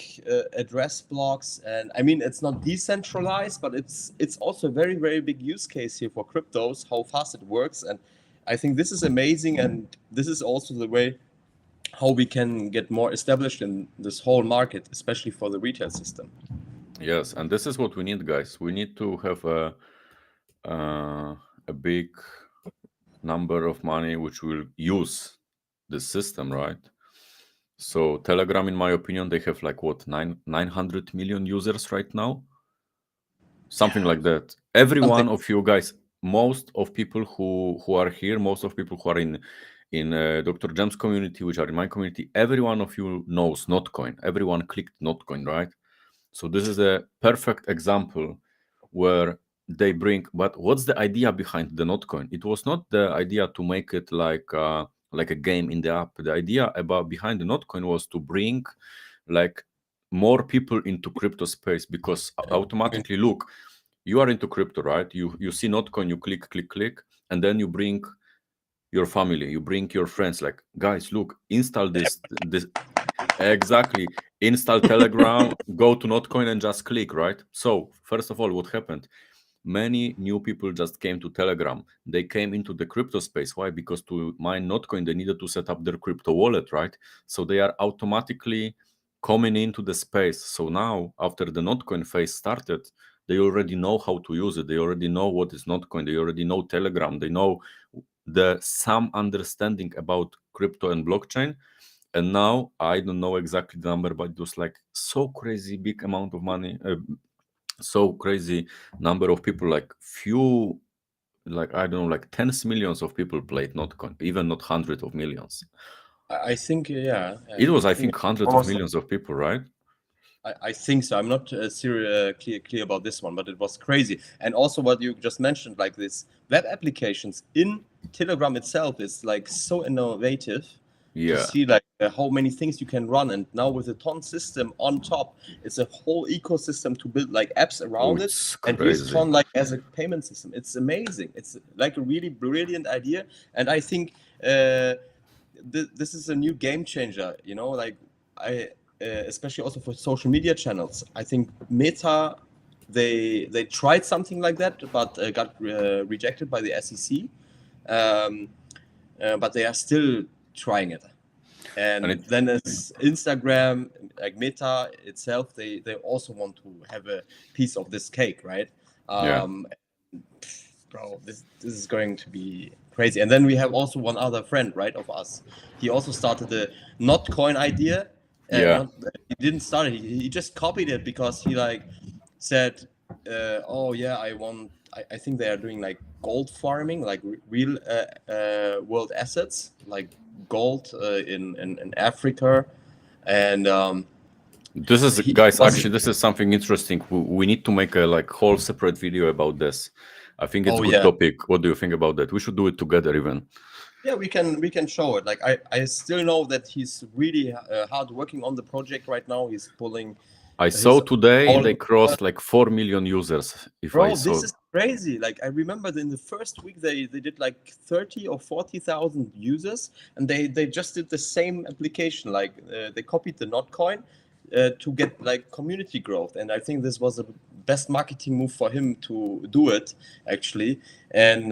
[SPEAKER 2] address blocks. And I mean, it's not decentralized, but it's also a very, very big use case here for cryptos, how fast it works. And I think this is amazing, and this is also the way how we can get more established in this whole market, especially for the retail system.
[SPEAKER 1] Yes, and this is what we need, guys. We need to have a big number of money which will use this system, right? So Telegram, in my opinion, they have like what 900 million users right now, something like that. Every one of you guys, most of people who are here, most of people who are in Dr. Jam's community, which are in my community, every one of you knows Notcoin. Everyone clicked Notcoin, right? So this is a perfect example where they bring. But what's the idea behind the Notcoin? It was not the idea to make it like a game in the app. The idea behind the Notcoin was to bring like more people into crypto space, because automatically, look, you are into crypto, right? You see Notcoin, you click, and then you bring your family, you bring your friends, like, guys, look, install this exactly, install Telegram, go to Notcoin and just click, right? So first of all, what happened? Many new people just came to Telegram. They came into the crypto space. Why? Because to mine Notcoin, they needed to set up their crypto wallet, right? So they are automatically coming into the space. So now, after the Notcoin phase started, they already know how to use it. They already know what is Notcoin. They already know Telegram. They know some understanding about crypto and blockchain. And now, I don't know exactly the number, but it was like so crazy big amount of money, so crazy number of people, like I don't know, like tens millions of people played Notcoin, even not hundreds of millions.
[SPEAKER 2] I think, yeah.
[SPEAKER 1] It was, I think, hundreds of millions of people, right?
[SPEAKER 2] I think so. I'm not clear about this one, but it was crazy. And also what you just mentioned, like this web applications in Telegram itself is like so innovative to see like how many things you can run. And now with the Ton system on top, it's a whole ecosystem to build like apps around it and use Ton like as a payment system. It's amazing. It's like a really brilliant idea. And I think this is a new game changer, you know, like especially also for social media channels. I think Meta, they tried something like that, but got rejected by the SEC. But they are still trying it. And then there's Instagram, like Meta itself, they also want to have a piece of this cake, right? Bro, this is going to be crazy. And then we have also one other friend, right, of us. He also started the Notcoin idea. He didn't start it. He just copied it because he like said, "Oh yeah, I think they are doing like gold farming, like real world assets, like gold in Africa." And
[SPEAKER 1] this is, guys, actually, this is something interesting. We need to make a like whole separate video about this. I think it's a good topic. What do you think about that? We should do it together even.
[SPEAKER 2] Yeah, we can show it. Like I still know that he's really hard working on the project right now. He's pulling
[SPEAKER 1] I saw today
[SPEAKER 2] all-
[SPEAKER 1] they crossed like 4 million users. If I
[SPEAKER 2] Bro,
[SPEAKER 1] saw,
[SPEAKER 2] this is crazy. Like I remember in the first week they did like 30 or 40,000 users, and they just did the same application. Like they copied the Notcoin to get like community growth, and I think this was the best marketing move for him to do it actually. And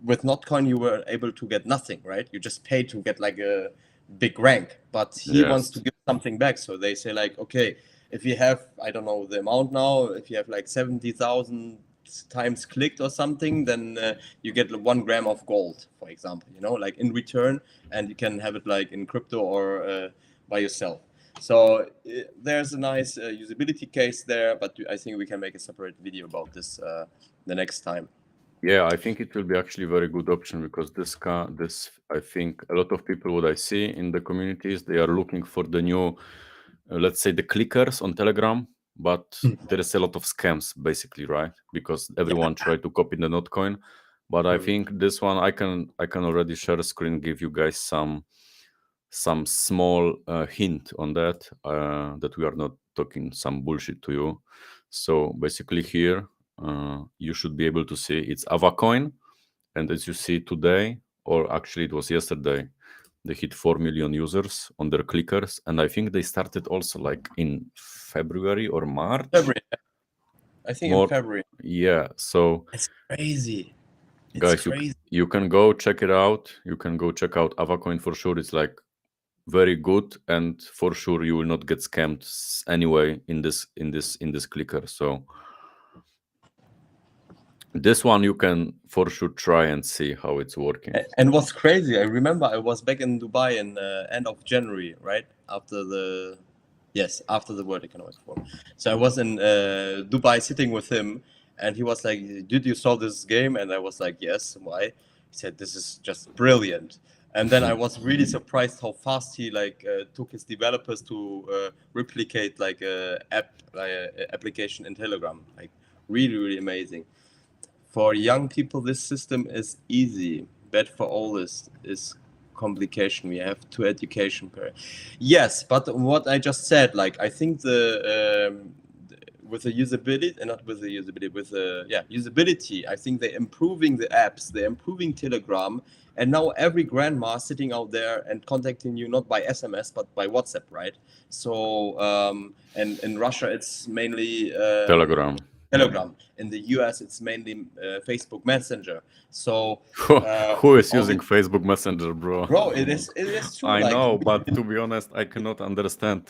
[SPEAKER 2] with Notcoin you were able to get nothing, right? You just paid to get like a big rank, but he wants to give something back. So they say like, okay, if you have, I don't know the amount now, if you have like 70,000 times clicked or something, then you get 1 gram of gold, for example, you know, like in return, and you can have it like in crypto or by yourself. So there's a nice usability case there, but I think we can make a separate video about this the next time.
[SPEAKER 1] Yeah, I think it will be actually a very good option, because this I think a lot of people, what I see in the communities, they are looking for the new, let's say, the clickers on Telegram, but there is a lot of scams basically, right? Because everyone tried to copy the Notcoin. But I think this one, I can already share a screen, give you guys some small hint on that, that we are not talking some bullshit to you. So basically here, you should be able to see it's Avacoin, and as you see today, or actually it was yesterday, they hit 4 million users on their clickers, and I think they started also like in February or March.
[SPEAKER 2] February. I think in February.
[SPEAKER 1] Yeah, so
[SPEAKER 2] it's crazy. It's
[SPEAKER 1] guys,
[SPEAKER 2] crazy.
[SPEAKER 1] you can go check it out. You can go check out Avacoin for sure. It's like very good, and for sure you will not get scammed anyway in this clicker. So this one you can for sure try and see how it's working.
[SPEAKER 2] And what's crazy, I remember I was back in Dubai in end of January, right after the World Economic Forum. So I was in Dubai sitting with him, and he was like, "Did you saw this game?" And I was like, "Yes." Why? He said, "This is just brilliant." And then I was really surprised how fast he like took his developers to replicate like a application in Telegram. Like really amazing. For young people, this system is easy. Bad for all is complication. We have two education per. Yes, but what I just said, like I think with the usability, and not with the usability, with the usability. I think they're improving the apps, they're improving Telegram, and now every grandma sitting out there and contacting you not by SMS but by WhatsApp, right? So and in Russia it's mainly
[SPEAKER 1] Telegram.
[SPEAKER 2] In the US it's mainly Facebook Messenger. So
[SPEAKER 1] who is using Facebook Messenger, bro?
[SPEAKER 2] Bro, it is true.
[SPEAKER 1] I know, but to be honest, I cannot understand.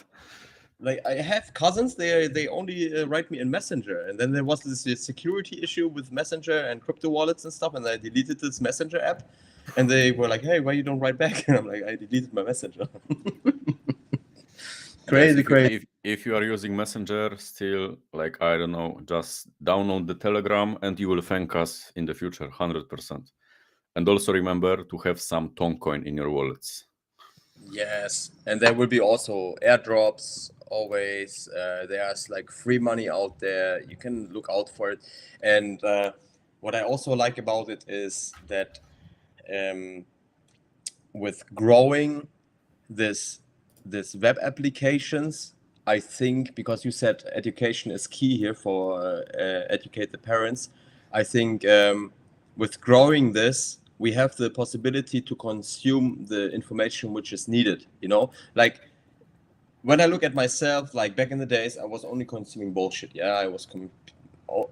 [SPEAKER 2] Like I have cousins, they only write me in Messenger, and then there was this security issue with Messenger and crypto wallets and stuff, and I deleted this Messenger app, and they were like, "Hey, why you don't write back?" And I'm like, "I deleted my Messenger." Crazy.
[SPEAKER 1] If you are using Messenger still, like, I don't know, just download the Telegram and you will thank us in the future, 100%. And also remember to have some Toncoin in your wallets.
[SPEAKER 2] Yes, and there will be also airdrops always. There's like free money out there. You can look out for it. And what I also like about it is that with growing this web applications, I think, because you said education is key here for educate the parents, I think with growing this, we have the possibility to consume the information which is needed, you know, like when I look at myself, like back in the days, I was only consuming bullshit. Yeah, I was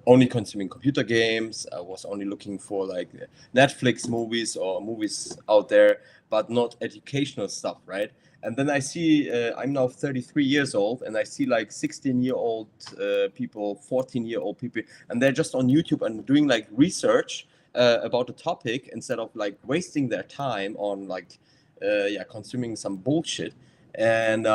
[SPEAKER 2] only consuming computer games. I was only looking for like Netflix movies or movies out there, but not educational stuff, right? And then I see, I'm now 33 years old, and I see like 16-year-old people, 14-year-old people, and they're just on YouTube and doing like research about a topic instead of like wasting their time on like, consuming some bullshit. And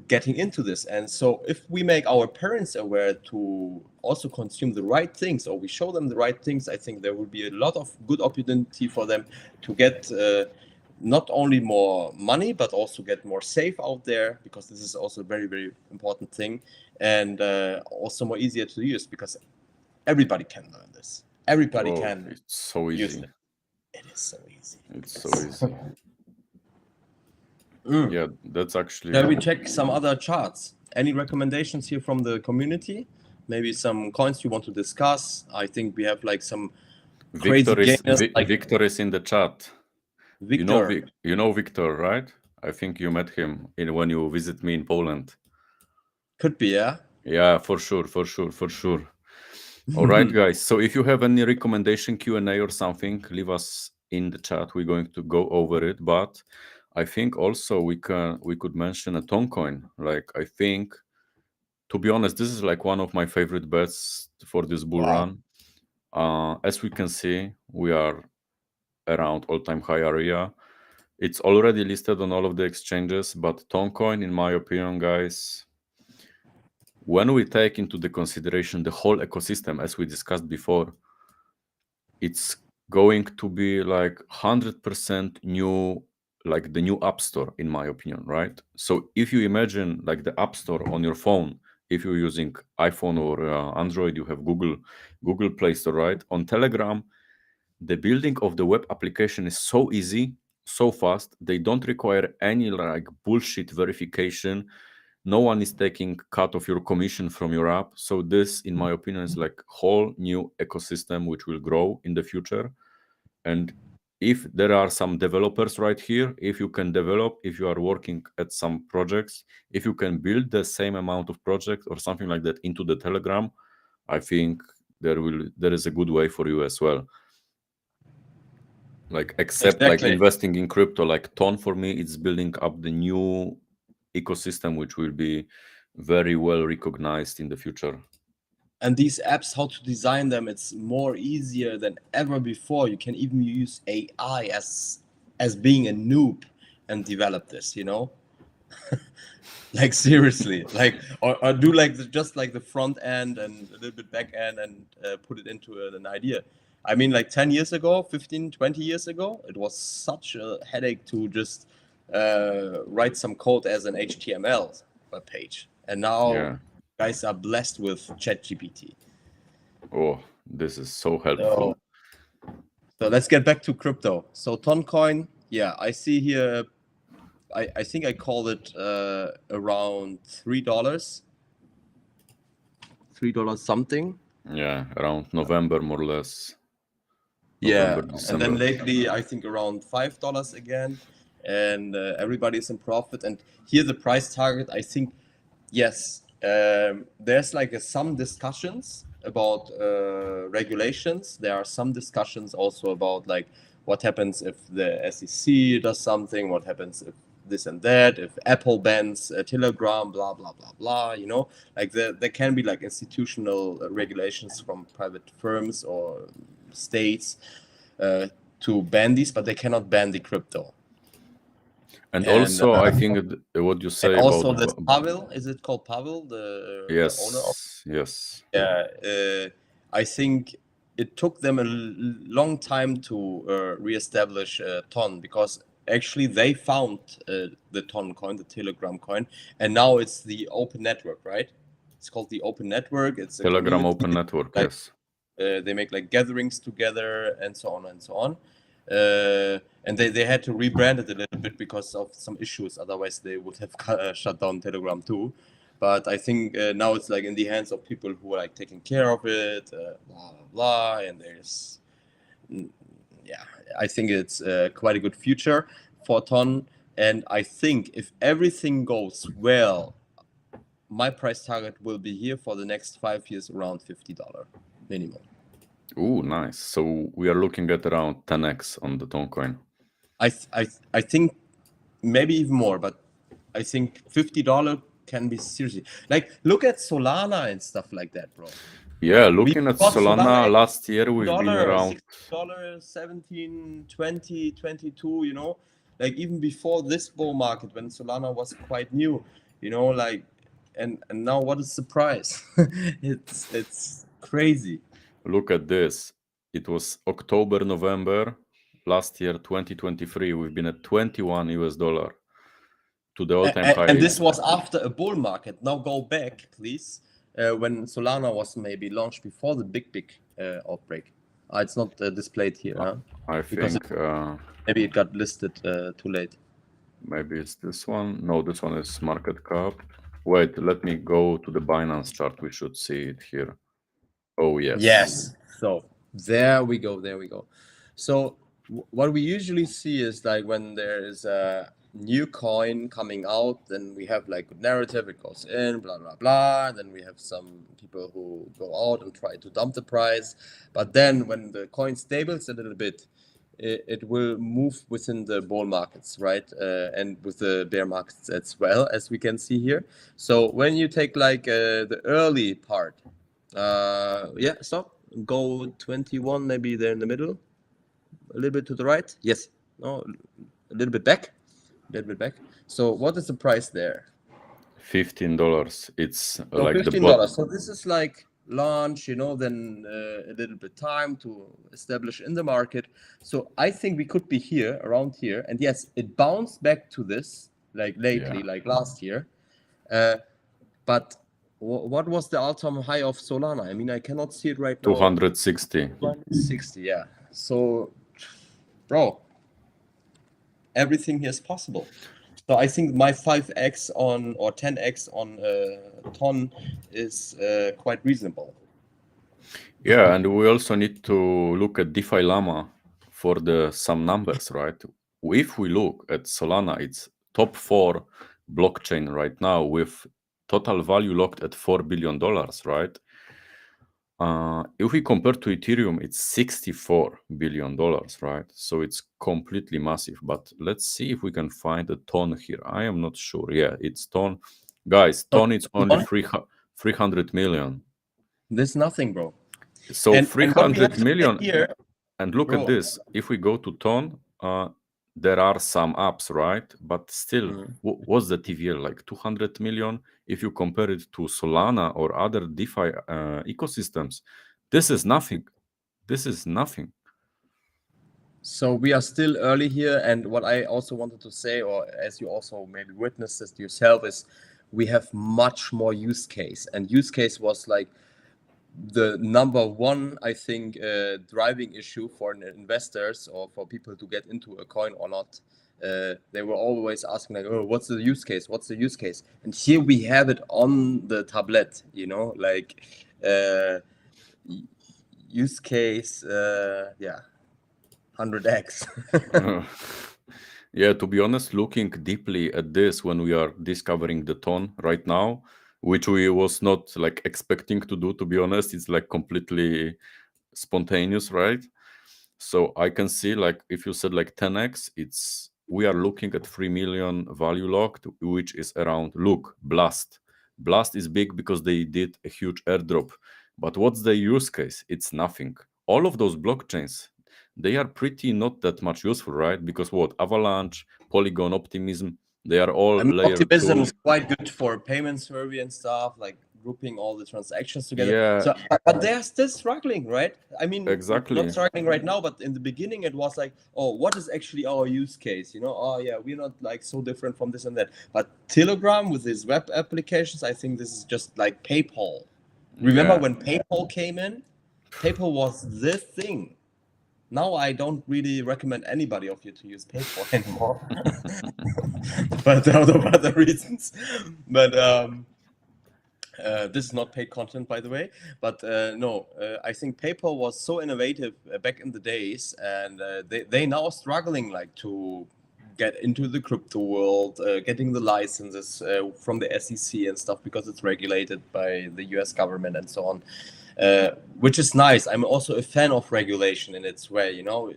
[SPEAKER 2] getting into this. And so if we make our parents aware to also consume the right things, or we show them the right things, I think there will be a lot of good opportunity for them to get not only more money, but also get more safe out there, because this is also a very important thing, and also more easier to use, because everybody can learn this. Everybody can.
[SPEAKER 1] It's so easy.
[SPEAKER 2] It is so easy.
[SPEAKER 1] It's so easy. Yeah, that's actually.
[SPEAKER 2] Shall we check some other charts? Any recommendations here from the community? Maybe some coins you want to discuss? I think we have like some crazy gainers like
[SPEAKER 1] Victor is in the chat.
[SPEAKER 2] Victor.
[SPEAKER 1] You know Victor, right? I think you met him when you visit me in Poland.
[SPEAKER 2] Could be, yeah.
[SPEAKER 1] Yeah, for sure. All right, guys. So if you have any recommendation Q&A or something, leave us in the chat. We're going to go over it. But I think also we could mention a Toncoin. Like, I think, to be honest, this is like one of my favorite bets for this bull run. As we can see, we are around all-time high area. It's already listed on all of the exchanges, but Toncoin, in my opinion, guys, when we take into the consideration the whole ecosystem, as we discussed before, it's going to be like 100% new, like the new App Store, in my opinion, right? So if you imagine like the App Store on your phone, if you're using iPhone or Android, you have Google Play Store, right? On Telegram, the building of the web application is so easy, so fast. They don't require any like bullshit verification. No one is taking cut of your commission from your app. So this, in my opinion, is like whole new ecosystem which will grow in the future. And if there are some developers right here, if you can develop, if you are working at some projects, if you can build the same amount of projects or something like that into the Telegram, I think there is a good way for you as well. Like except like investing in crypto, like Ton, for me, it's building up the new ecosystem which will be very well recognized in the future.
[SPEAKER 2] And these apps, how to design them, it's more easier than ever before. You can even use AI as being a noob and develop this, you know. Like seriously, like or do like just like the front end and a little bit back end and put it into an idea. I mean, like 10 years ago, 15, 20 years ago, it was such a headache to just write some code as an HTML web page. And now guys are blessed with ChatGPT.
[SPEAKER 1] Oh, this is so helpful.
[SPEAKER 2] So let's get back to crypto. So Toncoin, yeah, I see here, I think I called it around $3. $3 something.
[SPEAKER 1] Yeah, around November, more or less.
[SPEAKER 2] November, and then lately I think around $5 again, and everybody's in profit. And here the price target, I think, yes, there's like some discussions about regulations. There are some discussions also about like what happens if the SEC does something, what happens if this and that, if Apple bans Telegram, blah blah blah blah, you know, like there can be like institutional regulations from private firms or states to ban these, but they cannot ban the crypto.
[SPEAKER 1] And also, I think what you say
[SPEAKER 2] and also
[SPEAKER 1] about
[SPEAKER 2] this Pavel, is it called Pavel, the owner of?
[SPEAKER 1] Yes.
[SPEAKER 2] Yeah, I think it took them a long time to reestablish Ton, because actually they found the Ton coin, the Telegram coin, and now it's the open network, right? It's called the open network. It's a
[SPEAKER 1] Telegram open network,
[SPEAKER 2] like,
[SPEAKER 1] yes.
[SPEAKER 2] They make like gatherings together and so on and so on. And they had to rebrand it a little bit because of some issues. Otherwise, they would have shut down Telegram too. But I think now it's like in the hands of people who are like taking care of it, blah blah blah. And there's, yeah, I think it's quite a good future for Ton. And I think if everything goes well, my price target will be here for the next 5 years around $50 minimum.
[SPEAKER 1] Ooh, nice. So we are looking at around 10x on the Toncoin.
[SPEAKER 2] I think maybe even more, but I think $50 can be seriously, like, look at Solana and stuff like that, bro.
[SPEAKER 1] Yeah, looking at Solana last year, we've been around
[SPEAKER 2] $6, 17, 20, 22, you know, like even before this bull market when Solana was quite new, you know, like, and now what is the price? it's crazy.
[SPEAKER 1] Look at this. It was October, November last year, 2023. We've been at $21 to the all-time high.
[SPEAKER 2] And this was after a bull market. Now go back, please, when Solana was maybe launched before the big outbreak. It's not displayed here. Huh?
[SPEAKER 1] I think
[SPEAKER 2] maybe it got listed too late.
[SPEAKER 1] Maybe it's this one. No, this one is market cap. Wait, let me go to the Binance chart. We should see it here. Oh, yes.
[SPEAKER 2] Yes. So there we go. There we go. So what we usually see is like when there is a new coin coming out, then we have like good narrative, it goes in, blah, blah, blah. Then we have some people who go out and try to dump the price. But then when the coin stables a little bit, it will move within the bull markets, right? And with the bear markets as well, as we can see here. So when you take like the early part, yeah, stop. Go 21, maybe there in the middle. A little bit to the right. Yes. No, a little bit back. A little bit back. So what is the price there?
[SPEAKER 1] $15. It's
[SPEAKER 2] So
[SPEAKER 1] like the
[SPEAKER 2] $15. So this is like launch, you know, then a little bit time to establish in the market. So I think we could be here, around here. And yes, it bounced back to this, like lately, like last year. But what was the all-time high of Solana? I mean, I cannot see it right now.
[SPEAKER 1] 260.
[SPEAKER 2] 260, yeah. So, bro, everything here is possible. So I think my 5x on or 10x on ton is quite reasonable.
[SPEAKER 1] Yeah, and we also need to look at DeFi Llama for some numbers, right? If we look at Solana, it's top 4 blockchain right now with total value locked at $4 billion, right? If we compare to Ethereum, it's $64 billion, right? So it's completely massive. But let's see if we can find a ton here. I am not sure. Yeah, it's ton. Guys, ton is only 300 million.
[SPEAKER 2] There's nothing, bro.
[SPEAKER 1] So
[SPEAKER 2] And
[SPEAKER 1] 300 million.
[SPEAKER 2] Here,
[SPEAKER 1] and look at this. If we go to ton, there are some apps, right? But still, what's the TVL? Like 200 million? If you compare it to Solana or other DeFi ecosystems, this is nothing. This is nothing.
[SPEAKER 2] So we are still early here. And what I also wanted to say, or as you also maybe witnessed this yourself, is we have much more use case. And use case was like the number one, I think, driving issue for investors or for people to get into a coin or not. They were always asking like, oh, what's the use case? What's the use case? And here we have it on the tablet, you know, like use case, yeah, 100x.
[SPEAKER 1] Yeah, to be honest, looking deeply at this when we are discovering the ton right now, which we was not like expecting to do, to be honest, it's like completely spontaneous, right? So I can see like if you said like 10x, we are looking at 3 million value locked, which is around, look, Blast. Blast is big because they did a huge airdrop. But what's the use case? It's nothing. All of those blockchains, they are pretty not that much useful, right? Because what? Avalanche, Polygon, Optimism, they are all layer
[SPEAKER 2] Optimism
[SPEAKER 1] 2.
[SPEAKER 2] is quite good for payment survey and stuff, like grouping all the transactions together.
[SPEAKER 1] Yeah.
[SPEAKER 2] So, but they're still struggling, right? I mean,
[SPEAKER 1] Exactly.
[SPEAKER 2] not struggling right now, but in the beginning it was like, oh, what is actually our use case? You know, oh yeah, we're not like so different from this and that. But Telegram with his web applications, I think this is just like PayPal. Remember when PayPal came in? PayPal was the thing. Now I don't really recommend anybody of you to use PayPal anymore, but out of other reasons. But this is not paid content, by the way. But no, I think PayPal was so innovative back in the days, and they now are struggling like to get into the crypto world, getting the licenses from the SEC and stuff because it's regulated by the US government and so on. Which is nice. I'm also a fan of regulation in its way. You know,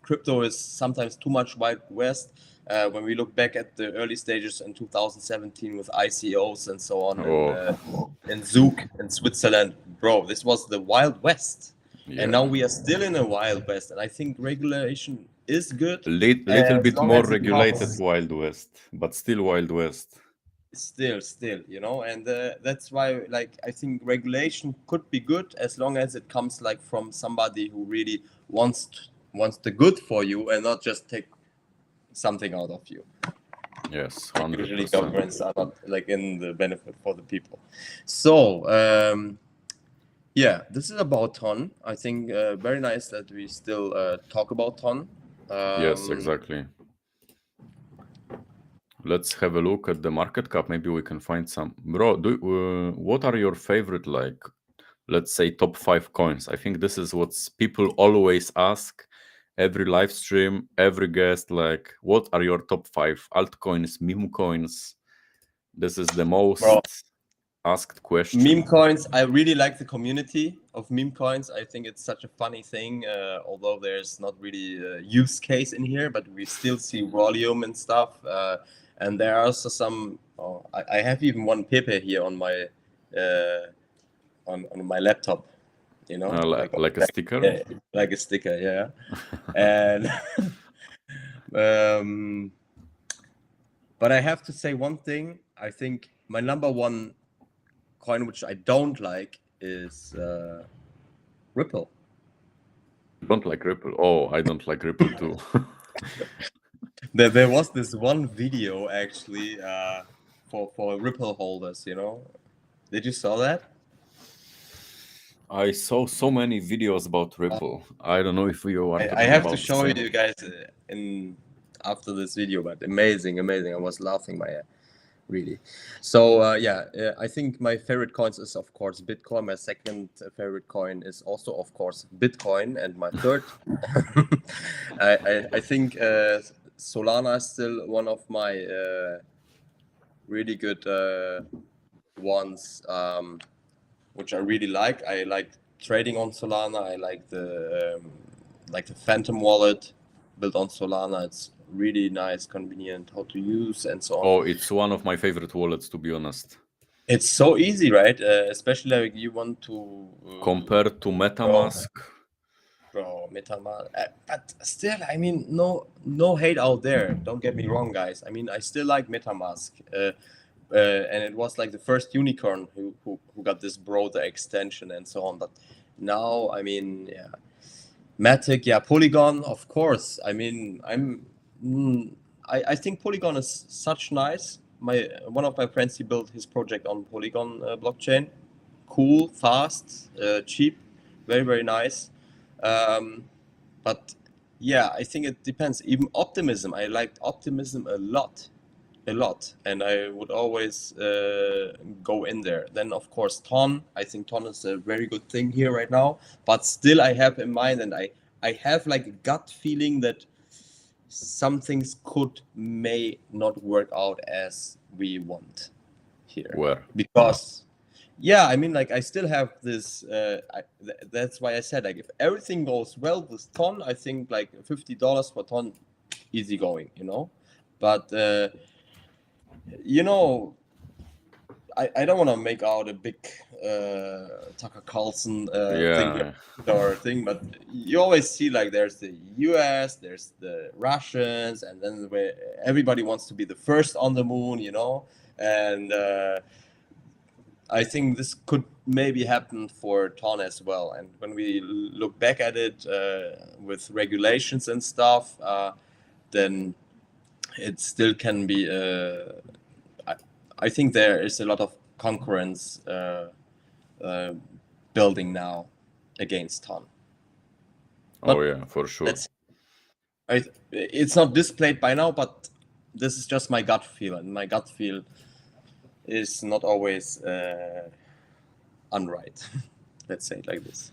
[SPEAKER 2] crypto is sometimes too much Wild West. When we look back at the early stages in 2017 with ICOs and so on, in Zug in Switzerland, bro, this was the Wild West. Yeah. And now we are still in a Wild West. And I think regulation is good.
[SPEAKER 1] Little bit more regulated Wild West, but still Wild West.
[SPEAKER 2] Still, you know, and that's why, like, I think regulation could be good as long as it comes like from somebody who really wants the good for you and not just take something out of you.
[SPEAKER 1] Yes, 100%.
[SPEAKER 2] Usually governments are not like in the benefit for the people. So yeah, this is about ton. I think very nice that we still talk about ton.
[SPEAKER 1] Yes, exactly. let's have a look at the market cap. Maybe we can find some. Bro, what are your favorite, like, let's say, top 5 coins? I think this is what people always ask. Every live stream, every guest, like, what are your top 5 altcoins, meme coins? This is the most
[SPEAKER 2] Bro,
[SPEAKER 1] asked question.
[SPEAKER 2] meme coins, I really like the community of meme coins. I think it's such a funny thing, although there's not really a use case in here, but we still see volume and stuff. And there are also some, I have even one Pepe here on my on my laptop, you know,
[SPEAKER 1] like a sticker?
[SPEAKER 2] Yeah, like a sticker, yeah. And but I have to say one thing. I think my number one coin which I don't like is Ripple.
[SPEAKER 1] You don't like Ripple? Oh, I don't like Ripple too.
[SPEAKER 2] There was this one video actually for Ripple holders, you know. Did you saw that?
[SPEAKER 1] I saw so many videos about Ripple. I don't know if you are.
[SPEAKER 2] I have to show you guys in after this video, but amazing. I was laughing my really. So I think my favorite coins is of course Bitcoin. My second favorite coin is also of course Bitcoin, and my third, I think Solana is still one of my really good ones, which I really like. I like trading on Solana. I like the Phantom wallet built on Solana. It's really nice, convenient, how to use and so on.
[SPEAKER 1] Oh, it's one of my favorite wallets, to be honest.
[SPEAKER 2] It's so easy, right? Especially like you want to
[SPEAKER 1] compared to MetaMask.
[SPEAKER 2] Bro, MetaMask. But still, I mean, no hate out there. Don't get me wrong, guys. I mean, I still like MetaMask. And it was like the first unicorn who got this broader extension and so on. But now, I mean, yeah, Matic, yeah, Polygon, of course. I mean, I think Polygon is such nice. One of my friends, he built his project on Polygon blockchain. Cool, fast, cheap, very, very nice. But yeah, I think it depends. Even Optimism, I liked Optimism a lot, and I would always go in there. Then of course Ton, I think Ton is a very good thing here right now, but still I have in mind, and I have like a gut feeling that some things may not work out as we want here.
[SPEAKER 1] Where?
[SPEAKER 2] Because yeah, I mean, like I still have this. That's why I said, like, if everything goes well with Ton, I think like $50 for Ton, easy going, you know. But you know, I don't want to make out a big Tucker Carlson thing, but you always see like there's the US, there's the Russians, and then everybody wants to be the first on the moon, you know, and I think this could maybe happen for Ton as well. And when we look back at it with regulations and stuff, then it still can be. I think there is a lot of concurrence building now against Ton.
[SPEAKER 1] Oh yeah, for sure.
[SPEAKER 2] It's not displayed by now, but this is just my gut feel, and my gut feel is not always unright. Let's say it like this.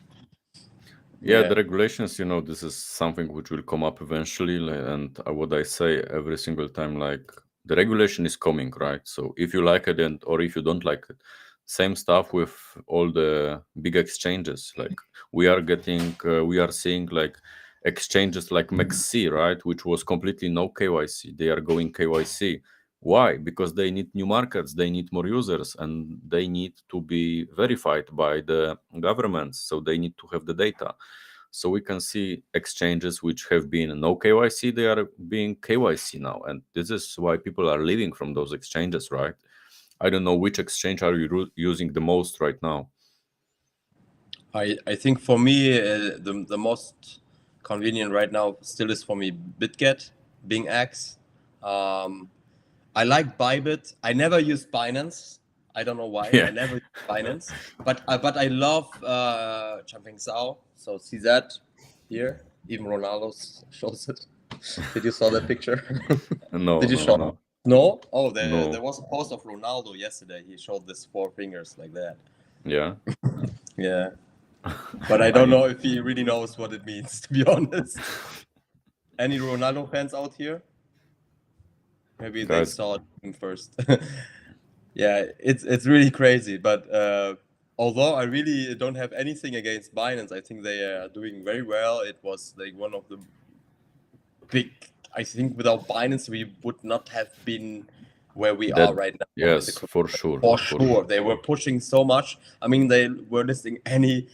[SPEAKER 1] Yeah, the regulations, you know, this is something which will come up eventually, and what I say every single time, like, the regulation is coming, right? So if you like it or if you don't like it, same stuff with all the big exchanges. Like we are seeing like exchanges like MEXC, right, which was completely no KYC. They are going KYC. Why? Because they need new markets, they need more users, and they need to be verified by the governments. So they need to have the data. So we can see exchanges which have been no KYC, they are being KYC now. And this is why people are leaving from those exchanges, right? I don't know which exchange are you using the most right now.
[SPEAKER 2] I think for me, the most convenient right now still is for me BitGet, Bing X. I like Bybit. I never use Binance. I don't know why. I never use Binance, but I love Champing Sao. So see that here. Even Ronaldo shows it. Did you saw that picture?
[SPEAKER 1] No.
[SPEAKER 2] Did you show? No? Oh,
[SPEAKER 1] No.
[SPEAKER 2] there was a post of Ronaldo yesterday. He showed this 4 fingers like that.
[SPEAKER 1] Yeah.
[SPEAKER 2] Yeah. But I don't know if he really knows what it means, to be honest. Any Ronaldo fans out here? Maybe they
[SPEAKER 1] Guys,
[SPEAKER 2] saw him first. Yeah, it's really crazy. But although I really don't have anything against Binance, I think they are doing very well. It was like one of the big. I think without Binance, we would not have been where we
[SPEAKER 1] that
[SPEAKER 2] are right now.
[SPEAKER 1] yes, for sure.
[SPEAKER 2] For sure, they were pushing so much. I mean, they were listing any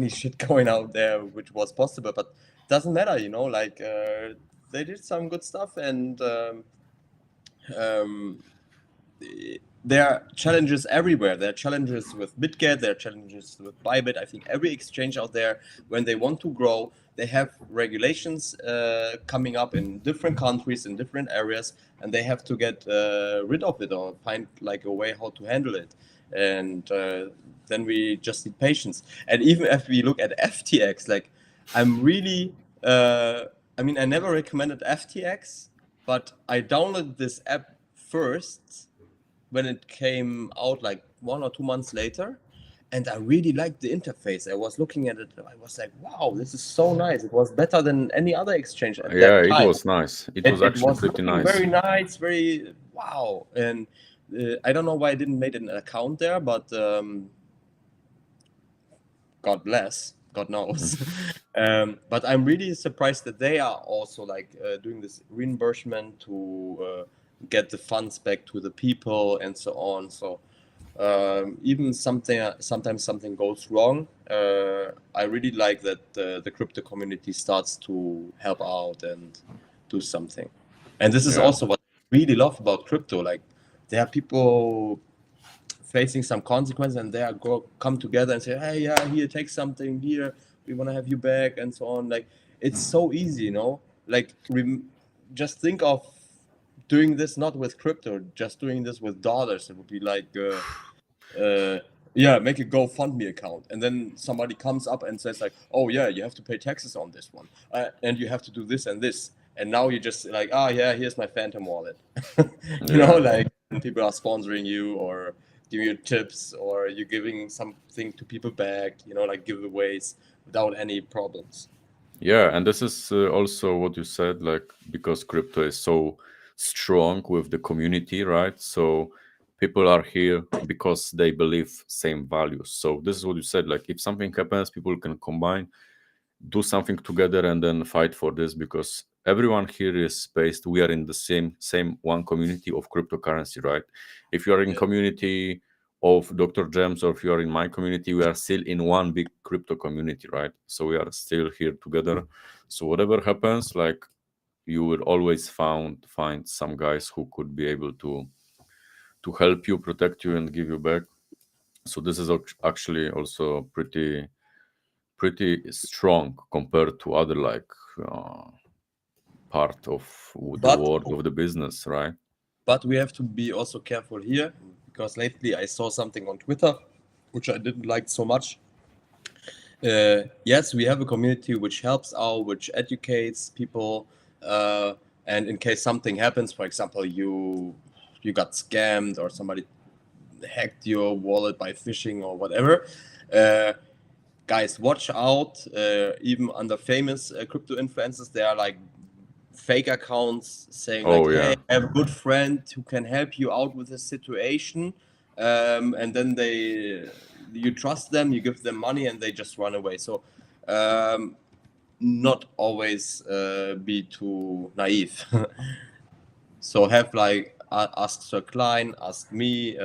[SPEAKER 2] shit going out there which was possible, but doesn't matter, you know. Like they did some good stuff, and there are challenges everywhere. There are challenges with BitGet, there are challenges with Bybit. I think every exchange out there, when they want to grow, they have regulations coming up in different countries, in different areas, and they have to get rid of it or find like a way how to handle it. And then we just need patience. And even if we look at FTX, like I'm really, I mean, I never recommended FTX, but I downloaded this app first when it came out like 1 or 2 months later, and I really liked the interface. I was looking at it, I was like, wow, this is so nice. It was better than any other exchange at that time.
[SPEAKER 1] It was nice. It was actually pretty nice.
[SPEAKER 2] Very nice, very wow. And I don't know why I didn't make an account there, but God bless, God knows. But I'm really surprised that they are also like doing this reimbursement to get the funds back to the people and so on. So even sometimes something goes wrong, I really like that the crypto community starts to help out and do something. And this is also what I really love about crypto. Like there are people facing some consequence, and they are come together and say, hey, yeah, here, take something here, we want to have you back, and so on. Like it's so easy, you know. Like just think of doing this not with crypto, just doing this with dollars. It would be like yeah, make a GoFundMe account, and then somebody comes up and says like, oh yeah, you have to pay taxes on this one, and you have to do this and this, and now you just like, oh yeah, here's my Phantom wallet. You know, like people are sponsoring you or giving you tips, or you're giving something to people back, you know, like giveaways without any problems.
[SPEAKER 1] Yeah, and this is also what you said, like because crypto is so strong with the community, right? So people are here because they believe same values. So this is what you said, like if something happens, people can combine, do something together, and then fight for this, because everyone here is based, we are in the same one community of cryptocurrency, right? If you are in community of Dr. Gems, or if you are in my community, we are still in one big crypto community, right? So we are still here together. So whatever happens, like you will always find some guys who could be able to help you, protect you, and give you back. So this is actually also pretty strong compared to other like part of the world of the business, right?
[SPEAKER 2] But we have to be also careful here, because lately I saw something on Twitter which I didn't like so much. Yes, we have a community which helps out, which educates people, and in case something happens, for example, you got scammed or somebody hacked your wallet by phishing or whatever, guys, watch out. Even under famous crypto influencers, there are like fake accounts saying hey, I have a good friend who can help you out with this situation, and then you trust them, you give them money, and they just run away. So not always be too naive. So have like ask Sir Klein, ask me,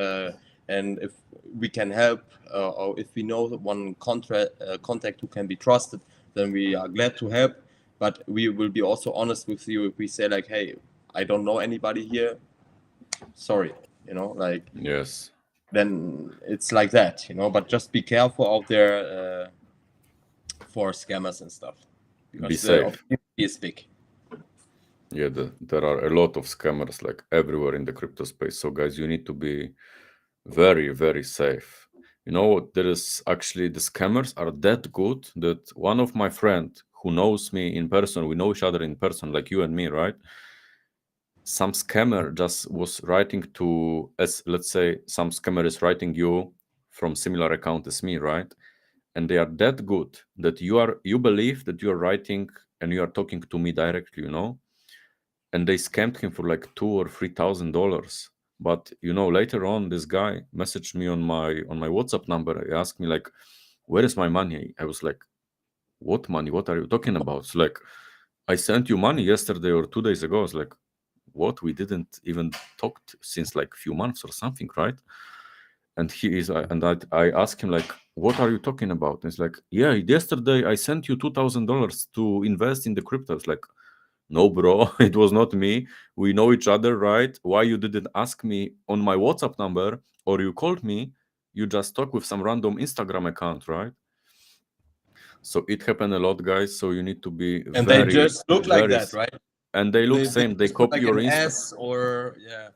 [SPEAKER 2] and if we can help, or if we know one contact who can be trusted, then we are glad to help. But we will be also honest with you if we say like, hey, I don't know anybody here, sorry, you know, like,
[SPEAKER 1] yes,
[SPEAKER 2] then it's like that, you know. But just be careful out there for scammers and stuff, because
[SPEAKER 1] be safe.
[SPEAKER 2] the opportunity is big.
[SPEAKER 1] Yeah, there are a lot of scammers like everywhere in the crypto space. So guys, you need to be very, very safe. You know, there is actually, the scammers are that good that one of my friend who knows me in person, we know each other in person, like you and me, right? some scammer just was writing to, as let's say some scammer is writing you from similar account as me, right? And they are that good that you believe that you are writing and you are talking to me directly, and they scammed him for like $2,000 or $3,000. But later on, this guy messaged me on my WhatsApp number. He asked me like, where is my money? I was like, what money? What are you talking about? It's like, I sent you money yesterday or 2 days ago. I was like, what? We didn't even talked since like few months or something, right? And I asked him like, what are you talking about? And he's like, yeah, yesterday I sent you $2,000 to invest in the cryptos. Like, no, bro, it was not me. We know each other, right? Why you didn't ask me on my WhatsApp number, or you called me? You just talk with some random Instagram account, right? So it happened a lot, guys. So you need to be
[SPEAKER 2] And they
[SPEAKER 1] very,
[SPEAKER 2] just look like
[SPEAKER 1] very,
[SPEAKER 2] that, right?
[SPEAKER 1] and they look
[SPEAKER 2] They
[SPEAKER 1] same. They
[SPEAKER 2] just put
[SPEAKER 1] copy
[SPEAKER 2] like
[SPEAKER 1] your
[SPEAKER 2] an
[SPEAKER 1] Insta.
[SPEAKER 2] S, or yeah,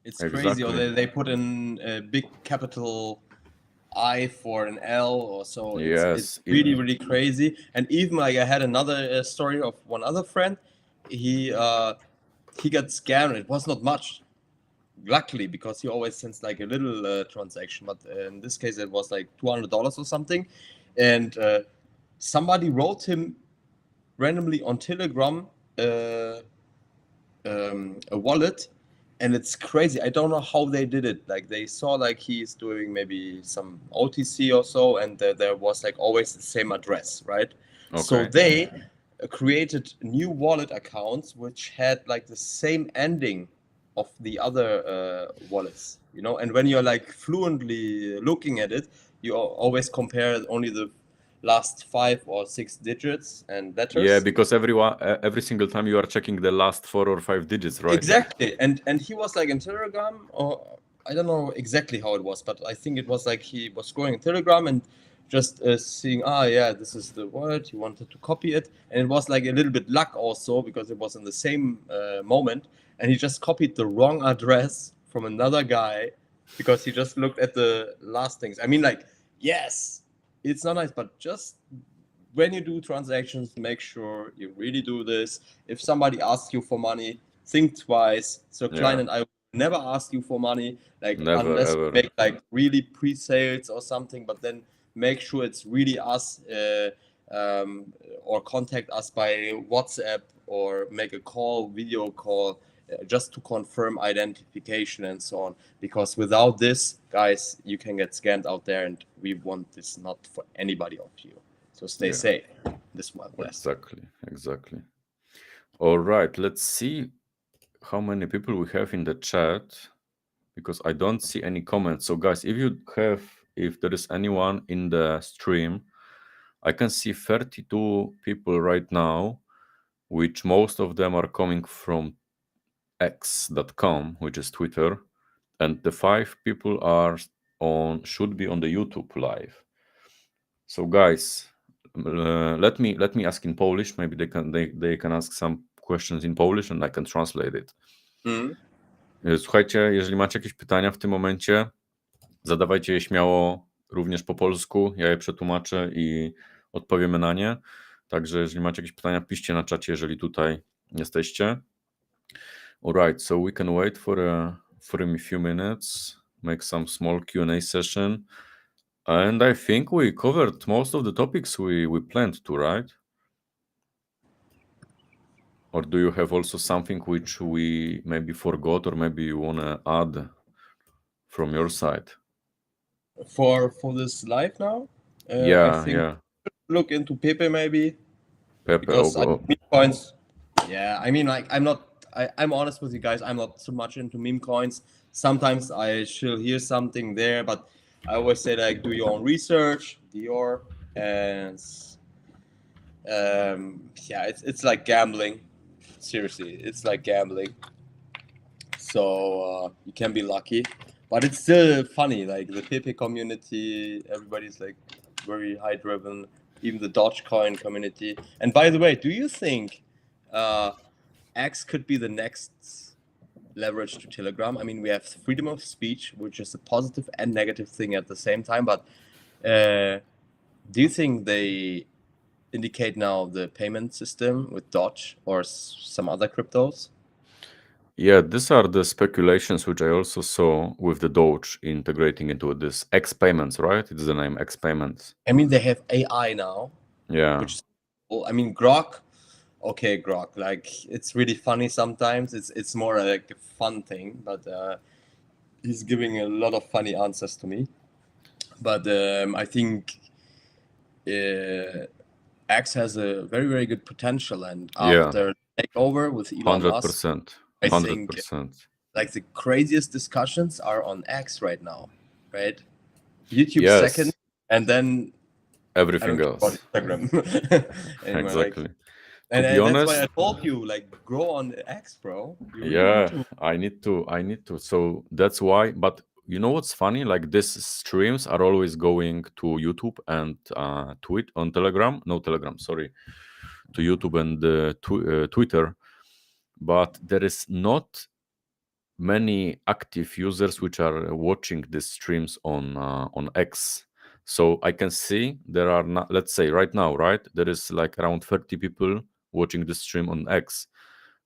[SPEAKER 2] it's crazy. Or
[SPEAKER 1] Exactly.
[SPEAKER 2] they put in a big capital I for an L or so. It's
[SPEAKER 1] Yes.
[SPEAKER 2] really really crazy. And even like I had another story of one other friend. He got scammed. It was not much, luckily, because he always sends like a little transaction. But in this case, it was like $200 or something, and somebody wrote him randomly on Telegram a wallet, and it's crazy. I don't know how they did it. Like they saw like he's doing maybe some OTC or so, and there was like always the same address, right? So
[SPEAKER 1] Okay.
[SPEAKER 2] they created new wallet accounts which had like the same ending of the other wallets, And when you're like fluently looking at it, you always compare only the last 5 or 6 digits and letters.
[SPEAKER 1] Yeah, because every single time you are checking the last 4 or 5 digits, right?
[SPEAKER 2] Exactly, and he was like in Telegram, or I don't know exactly how it was, but I think it was like he was going in Telegram and just seeing, yeah, this is the word. He wanted to copy it, and it was like a little bit luck also, because it was in the same moment, and he just copied the wrong address from another guy because he just looked at the last things. I mean, like, yes, it's not nice, but just when you do transactions, make sure you really do this. If somebody asks you for money, think twice. So Klein
[SPEAKER 1] Yeah.
[SPEAKER 2] and I never ask you for money, like
[SPEAKER 1] Never
[SPEAKER 2] unless we
[SPEAKER 1] ever.
[SPEAKER 2] make like really pre-sales or something, but then make sure it's really us, or contact us by WhatsApp or make a call, video call, just to confirm identification and so on. Because without this, guys, you can get scammed out there, and we want this not for anybody of you. So stay
[SPEAKER 1] Yeah.
[SPEAKER 2] safe this Wild West.
[SPEAKER 1] Exactly. All right, let's see how many people we have in the chat, because I don't see any comments. So guys, if there is anyone in the stream, I can see 32 people right now, which most of them are coming from x.com, which is Twitter, and the 5 people should be on the YouTube live. So guys, let me ask in Polish. Maybe they can ask some questions in Polish and I can translate it. Słuchajcie, jeżeli macie jakieś pytania w tym momencie, zadawajcie je śmiało również po polsku. Ja je przetłumaczę i odpowiemy na nie. Także jeżeli macie jakieś pytania, piszcie na czacie, jeżeli tutaj jesteście. Alright, so we can wait for a few minutes, make some small Q&A session. And I think we covered most of the topics we planned to, right? Or do you have also something which we maybe forgot, or maybe you want to add from your side?
[SPEAKER 2] For this live now, I
[SPEAKER 1] Yeah,
[SPEAKER 2] think
[SPEAKER 1] yeah.
[SPEAKER 2] look into Pepe maybe,
[SPEAKER 1] Pepe,
[SPEAKER 2] because meme coins. Yeah, I mean, like I'm honest with you guys. I'm not so much into meme coins. Sometimes I shall hear something there, but I always say like do your own research, Dior, and yeah, it's like gambling. Seriously, it's like gambling. So you can be lucky, but it's still funny. Like the Pepe community, everybody's like very high driven. Even the Dogecoin community. And by the way, do you think X could be the next leverage to Telegram? I mean, we have freedom of speech, which is a positive and negative thing at the same time. But do you think they indicate now the payment system with Doge or some other cryptos?
[SPEAKER 1] Yeah, these are the speculations which I also saw with the Doge integrating into this X payments, right? It's the name X payments.
[SPEAKER 2] I mean, they have AI now,
[SPEAKER 1] Yeah.
[SPEAKER 2] which is cool. I mean, Grok. Okay, Grok. Like, it's really funny sometimes. It's more like a fun thing, but he's giving a lot of funny answers to me. But I think X has a very good potential, and
[SPEAKER 1] Yeah.
[SPEAKER 2] after takeover with Elon Musk,
[SPEAKER 1] 100%.
[SPEAKER 2] I think
[SPEAKER 1] 100%.
[SPEAKER 2] like the craziest discussions are on X right now, right? YouTube
[SPEAKER 1] Yes.
[SPEAKER 2] second, and then I
[SPEAKER 1] Everything
[SPEAKER 2] don't care about
[SPEAKER 1] else.
[SPEAKER 2] Instagram anymore. Like,
[SPEAKER 1] Exactly.
[SPEAKER 2] and
[SPEAKER 1] To be
[SPEAKER 2] that's why I
[SPEAKER 1] honest,
[SPEAKER 2] told you, like, grow on X, bro. You really
[SPEAKER 1] yeah,
[SPEAKER 2] need to.
[SPEAKER 1] I need to. So that's why. But you know what's funny? Like these streams are always going to YouTube and tweet on Telegram. No, Telegram. Sorry, to YouTube and Twitter. But there is not many active users which are watching these streams on X. So I can see there are not, let's say right now, right? There is like around 30 people watching the stream on X,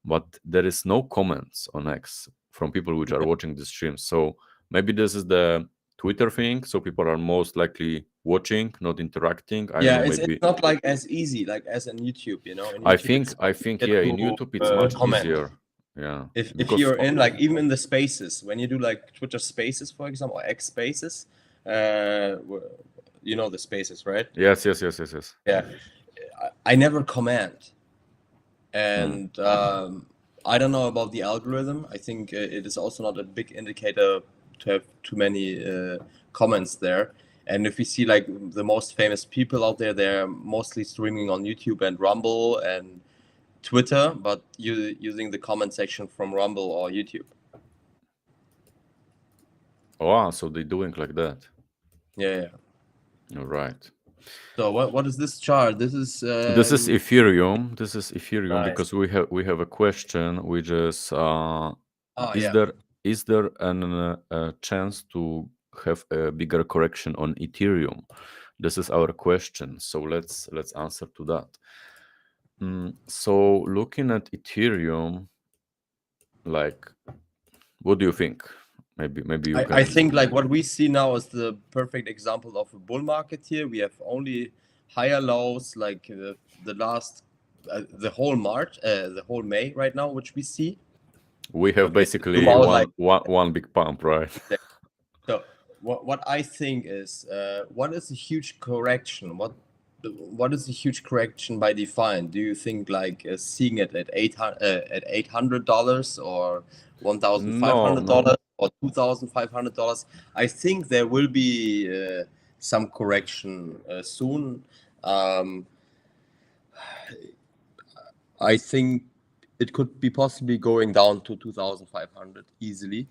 [SPEAKER 1] but there is no comments on X from people which are watching the stream. So maybe this is the Twitter thing. So people are most likely watching, not interacting. I don't know.
[SPEAKER 2] It's
[SPEAKER 1] Maybe
[SPEAKER 2] not like as easy like as in YouTube. You know, in
[SPEAKER 1] I
[SPEAKER 2] YouTube
[SPEAKER 1] think
[SPEAKER 2] it's
[SPEAKER 1] I think
[SPEAKER 2] get
[SPEAKER 1] yeah.
[SPEAKER 2] to
[SPEAKER 1] In YouTube it's much
[SPEAKER 2] comment.
[SPEAKER 1] easier. Yeah,
[SPEAKER 2] If
[SPEAKER 1] because
[SPEAKER 2] you're in like even in the spaces when you do like Twitter Spaces, for example, or X Spaces, you know the spaces, right?
[SPEAKER 1] yes.
[SPEAKER 2] Yeah, I never comment, and I don't know about the algorithm. I think it is also not a big indicator to have too many comments there. And if we see like the most famous people out there, they're mostly streaming on YouTube and Rumble and Twitter, but using the comment section from Rumble or YouTube.
[SPEAKER 1] Oh, so they're doing like that.
[SPEAKER 2] Yeah.
[SPEAKER 1] All right.
[SPEAKER 2] So what is this chart? This is
[SPEAKER 1] Ethereum. This is Ethereum
[SPEAKER 2] nice.
[SPEAKER 1] because we have a question which is is
[SPEAKER 2] Yeah.
[SPEAKER 1] there a chance to have a bigger correction on Ethereum? This is our question. So let's answer to that. So looking at Ethereum, like, what do you think? Maybe you can.
[SPEAKER 2] I think like what we see now is the perfect example of a bull market here. We have only higher lows like the last the whole March, the whole May right now, which we see.
[SPEAKER 1] We have
[SPEAKER 2] Okay.
[SPEAKER 1] basically
[SPEAKER 2] About,
[SPEAKER 1] one,
[SPEAKER 2] like-
[SPEAKER 1] one big pump, right?
[SPEAKER 2] So what I think is what is a huge correction? What is a huge correction by define? Do you think like seeing it at $800 or $1,500 or $2,500? I think there will be some correction soon. I think it could be possibly going down to 2,500 easily.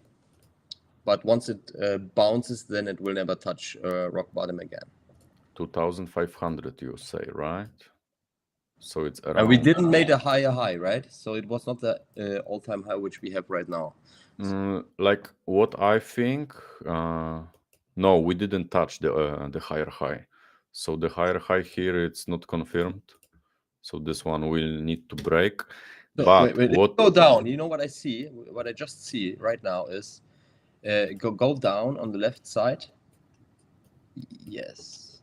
[SPEAKER 2] But once it bounces, then it will never touch rock bottom again.
[SPEAKER 1] 2,500, you say, right? So it's around.
[SPEAKER 2] And we didn't make a higher high, right? So it was not the all-time high which we have right now.
[SPEAKER 1] Like what I think, no, we didn't touch the higher high. So the higher high here, it's not confirmed. So this one will need to break.
[SPEAKER 2] So
[SPEAKER 1] But
[SPEAKER 2] wait,
[SPEAKER 1] what
[SPEAKER 2] go down? You know what I see? What I just see right now is go down on the left side. Yes.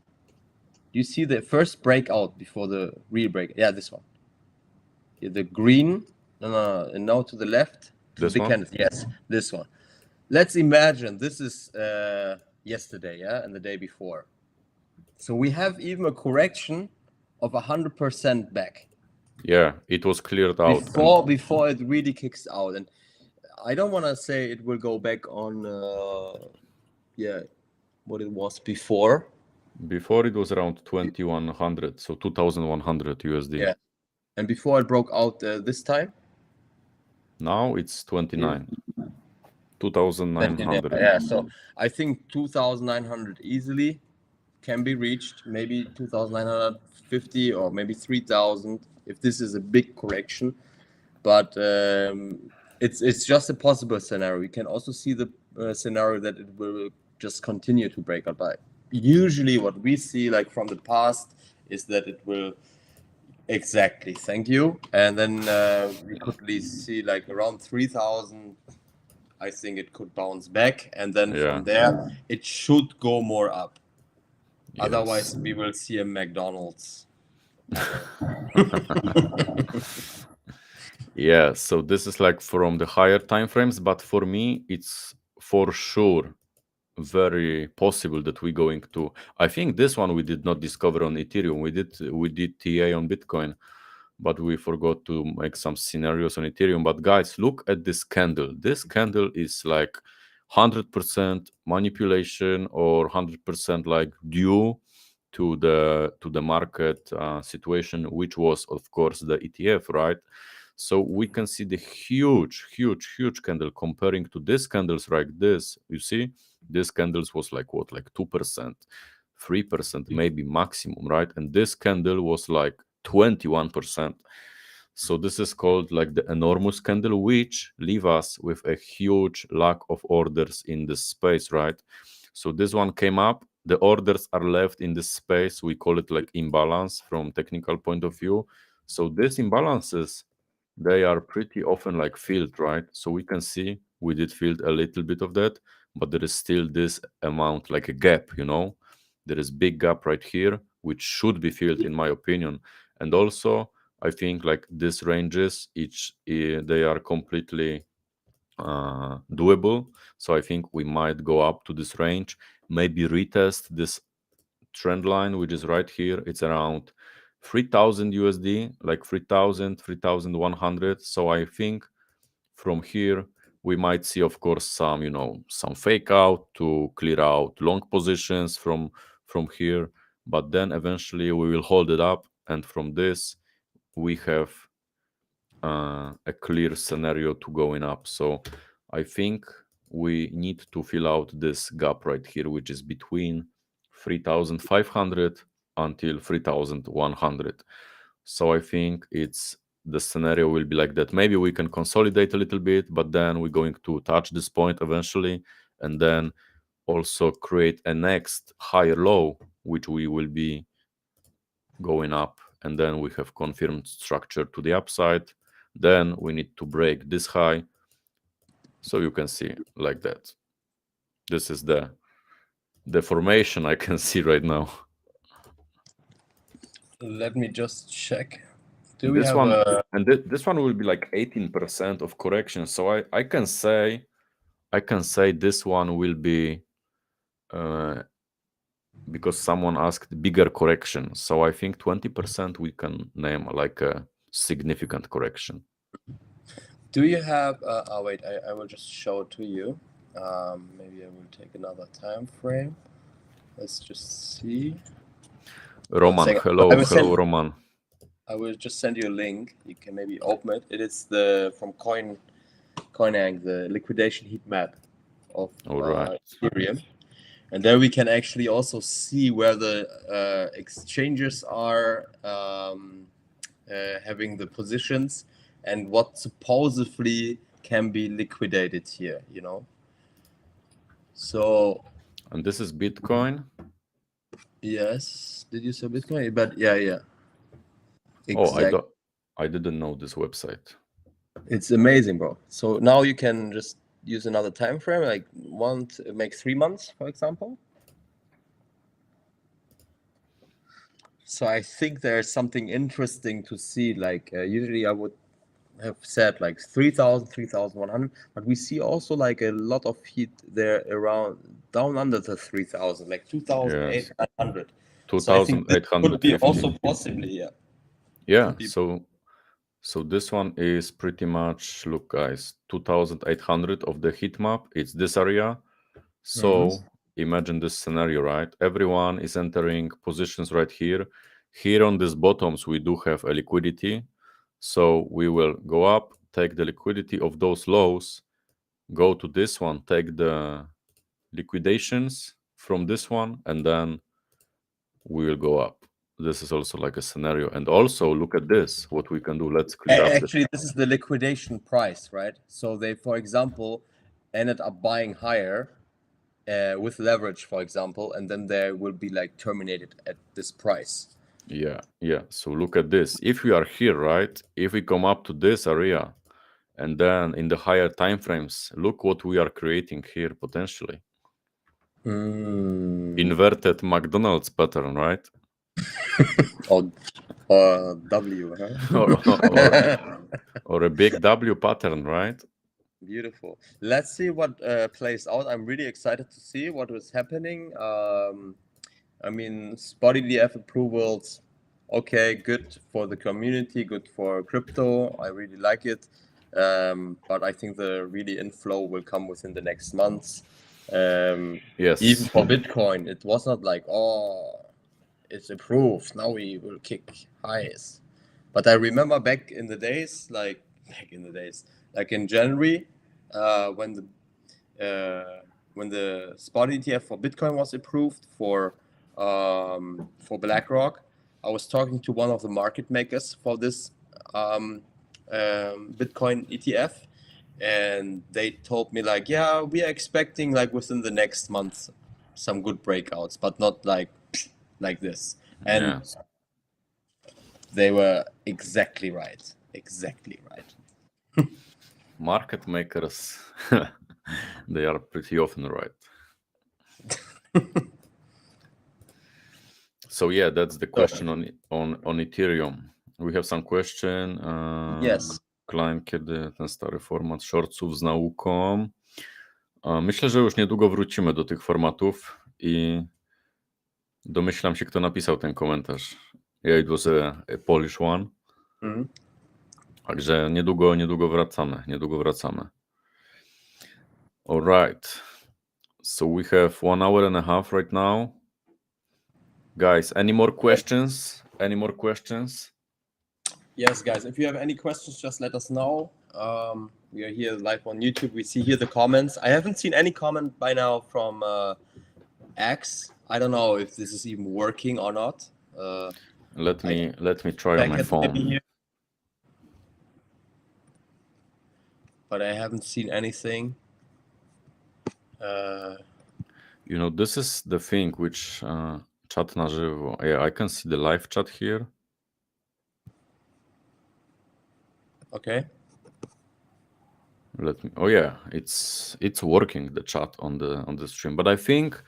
[SPEAKER 2] You see the first breakout before the real break? Yeah, this one. Yeah, the green. No, and now to the left.
[SPEAKER 1] This
[SPEAKER 2] big
[SPEAKER 1] one?
[SPEAKER 2] candle. Yes, this one. Let's imagine this is yesterday, yeah, and the day before. So we have even a correction of 100% back
[SPEAKER 1] Yeah, it was cleared out.
[SPEAKER 2] before it really kicks out. And I don't want to say it will go back on, what it was before.
[SPEAKER 1] Before it was around 2,100, so 2,100 USD.
[SPEAKER 2] Yeah, and before it broke out this time.
[SPEAKER 1] Now it's 29. 2,900.
[SPEAKER 2] Yeah, so I think 2,900 easily can be reached, maybe 2,950 or maybe 3,000 if this is a big correction. But it's just a possible scenario. We can also see the scenario that it will just continue to break out. But usually what we see like from the past is that it will Exactly. Thank you. And then we could at least see like around 3,000. I think it could bounce back, and then
[SPEAKER 1] Yeah.
[SPEAKER 2] from there it should go more up.
[SPEAKER 1] Yes.
[SPEAKER 2] Otherwise, we will see a McDonald's.
[SPEAKER 1] Yeah, so this is like from the higher time frames, but for me, it's for sure very possible that we're going to. I think this one we did not discover on Ethereum. We did TA on Bitcoin, but we forgot to make some scenarios on Ethereum. But guys, look at this candle. This candle is like 100% manipulation or 100% like due to the market situation, which was of course the ETF, right? So we can see the huge candle comparing to these candles like this. You see, this candles was like what, like 2%, 3%, maybe maximum, right? And this candle was like 21%. So this is called like the enormous candle, which leave us with a huge lack of orders in this space, right? So this one came up, the orders are left in this space. We call it like imbalance from technical point of view. So these imbalances, they are pretty often like filled, right? So we can see we did fill a little bit of that, but there is still this amount, like a gap, you know? There is big gap right here, which should be filled in my opinion. And also, I think like these ranges, they are completely doable. So I think we might go up to this range, maybe retest this trend line, which is right here. It's around 3,000 USD, like 3,000, 3,100. So I think from here we might see, of course, some, you know, some fake out to clear out long positions from here. But then eventually we will hold it up, and from this we have a clear scenario to going up. So I think we need to fill out this gap right here, which is between 3,500 until 3,100. So I think the scenario will be like that. Maybe we can consolidate a little bit, but then we're going to touch this point eventually, and then also create a next higher low, which we will be going up, and then we have confirmed structure to the upside. Then we need to break this high. So you can see like that. This is the formation I can see right now.
[SPEAKER 2] Let me just check.
[SPEAKER 1] This one will be like 18% of correction. So I can say this one will be because someone asked bigger correction. So I think 20% we can name like a significant correction.
[SPEAKER 2] Do you have? Wait, I will just show it to you. Maybe I will take another time frame. Let's just see.
[SPEAKER 1] Roman, hello, Roman.
[SPEAKER 2] I will just send you a link. You can maybe open it. It is from CoinAng, the liquidation heat map of Ethereum. And there we can actually also see where the exchanges are having the positions and what supposedly can be liquidated here, you know. So.
[SPEAKER 1] And this is Bitcoin?
[SPEAKER 2] Yes. Did you say Bitcoin? But yeah.
[SPEAKER 1] Exactly. Oh, I didn't know this website.
[SPEAKER 2] It's amazing, bro. So now you can just use another time frame, like make 3 months, for example. So I think there's something interesting to see. Like usually I would have said like 3,000, 3,100, but we see also like a lot of heat there around down under the 3,000, like 2,800.
[SPEAKER 1] 2,850.
[SPEAKER 2] Could be also possibly, yeah.
[SPEAKER 1] Yeah. So this one is pretty much, look, guys, 2,800 of the heat map. It's this area. So imagine this scenario, right? Everyone is entering positions right here. Here on these bottoms, we do have a liquidity. So we will go up, take the liquidity of those lows, go to this one, take the liquidations from this one, and then we will go up. This is also like a scenario. And also look at this, what we can do. Let's clear up.
[SPEAKER 2] Actually, this is the liquidation price, right? So they, for example, ended up buying higher with leverage, for example, and then they will be like terminated at this price.
[SPEAKER 1] Yeah. So look at this. If we are here, right? If we come up to this area, and then in the higher time frames, look what we are creating here potentially. Inverted McDonald's pattern, right?
[SPEAKER 2] Or W, huh?
[SPEAKER 1] or a big W pattern, right?
[SPEAKER 2] Beautiful. Let's see what plays out. I'm really excited to see what is happening. I mean, spot ETF approvals, okay, good for the community, good for crypto. I really like it. But I think the really inflow will come within the next months.
[SPEAKER 1] Yes.
[SPEAKER 2] Even for Bitcoin, it was not like, oh, it's approved. Now we will kick highs. But I remember back in the days, like in January, when the spot ETF for Bitcoin was approved for BlackRock, I was talking to one of the market makers for this Bitcoin ETF, and they told me like, yeah, we are expecting like within the next month some good breakouts, but not like this. And
[SPEAKER 1] Yeah.
[SPEAKER 2] they were exactly right.
[SPEAKER 1] Market makers, they are pretty often right. So yeah, that's the question on Ethereum. We have some question.
[SPEAKER 2] Yes.
[SPEAKER 1] Klein, kiedy ten stary format shortsów z nauką? Myślę, że już niedługo wrócimy do tych formatów i domyślam się, kto napisał ten komentarz. Yeah, it was a Polish one. Także niedługo wracamy. All right. So we have 1 hour and a half right now. Guys, any more questions?
[SPEAKER 2] Yes, guys. If you have any questions, just let us know. We are here live on YouTube. We see here the comments. I haven't seen any comment by now from X. I don't know if this is even working or not.
[SPEAKER 1] Let me try on my phone.
[SPEAKER 2] But I haven't seen anything.
[SPEAKER 1] This is the thing which chat na żywo. Yeah, I can see the live chat here.
[SPEAKER 2] Okay.
[SPEAKER 1] Oh yeah, it's working, the chat on the stream. But I think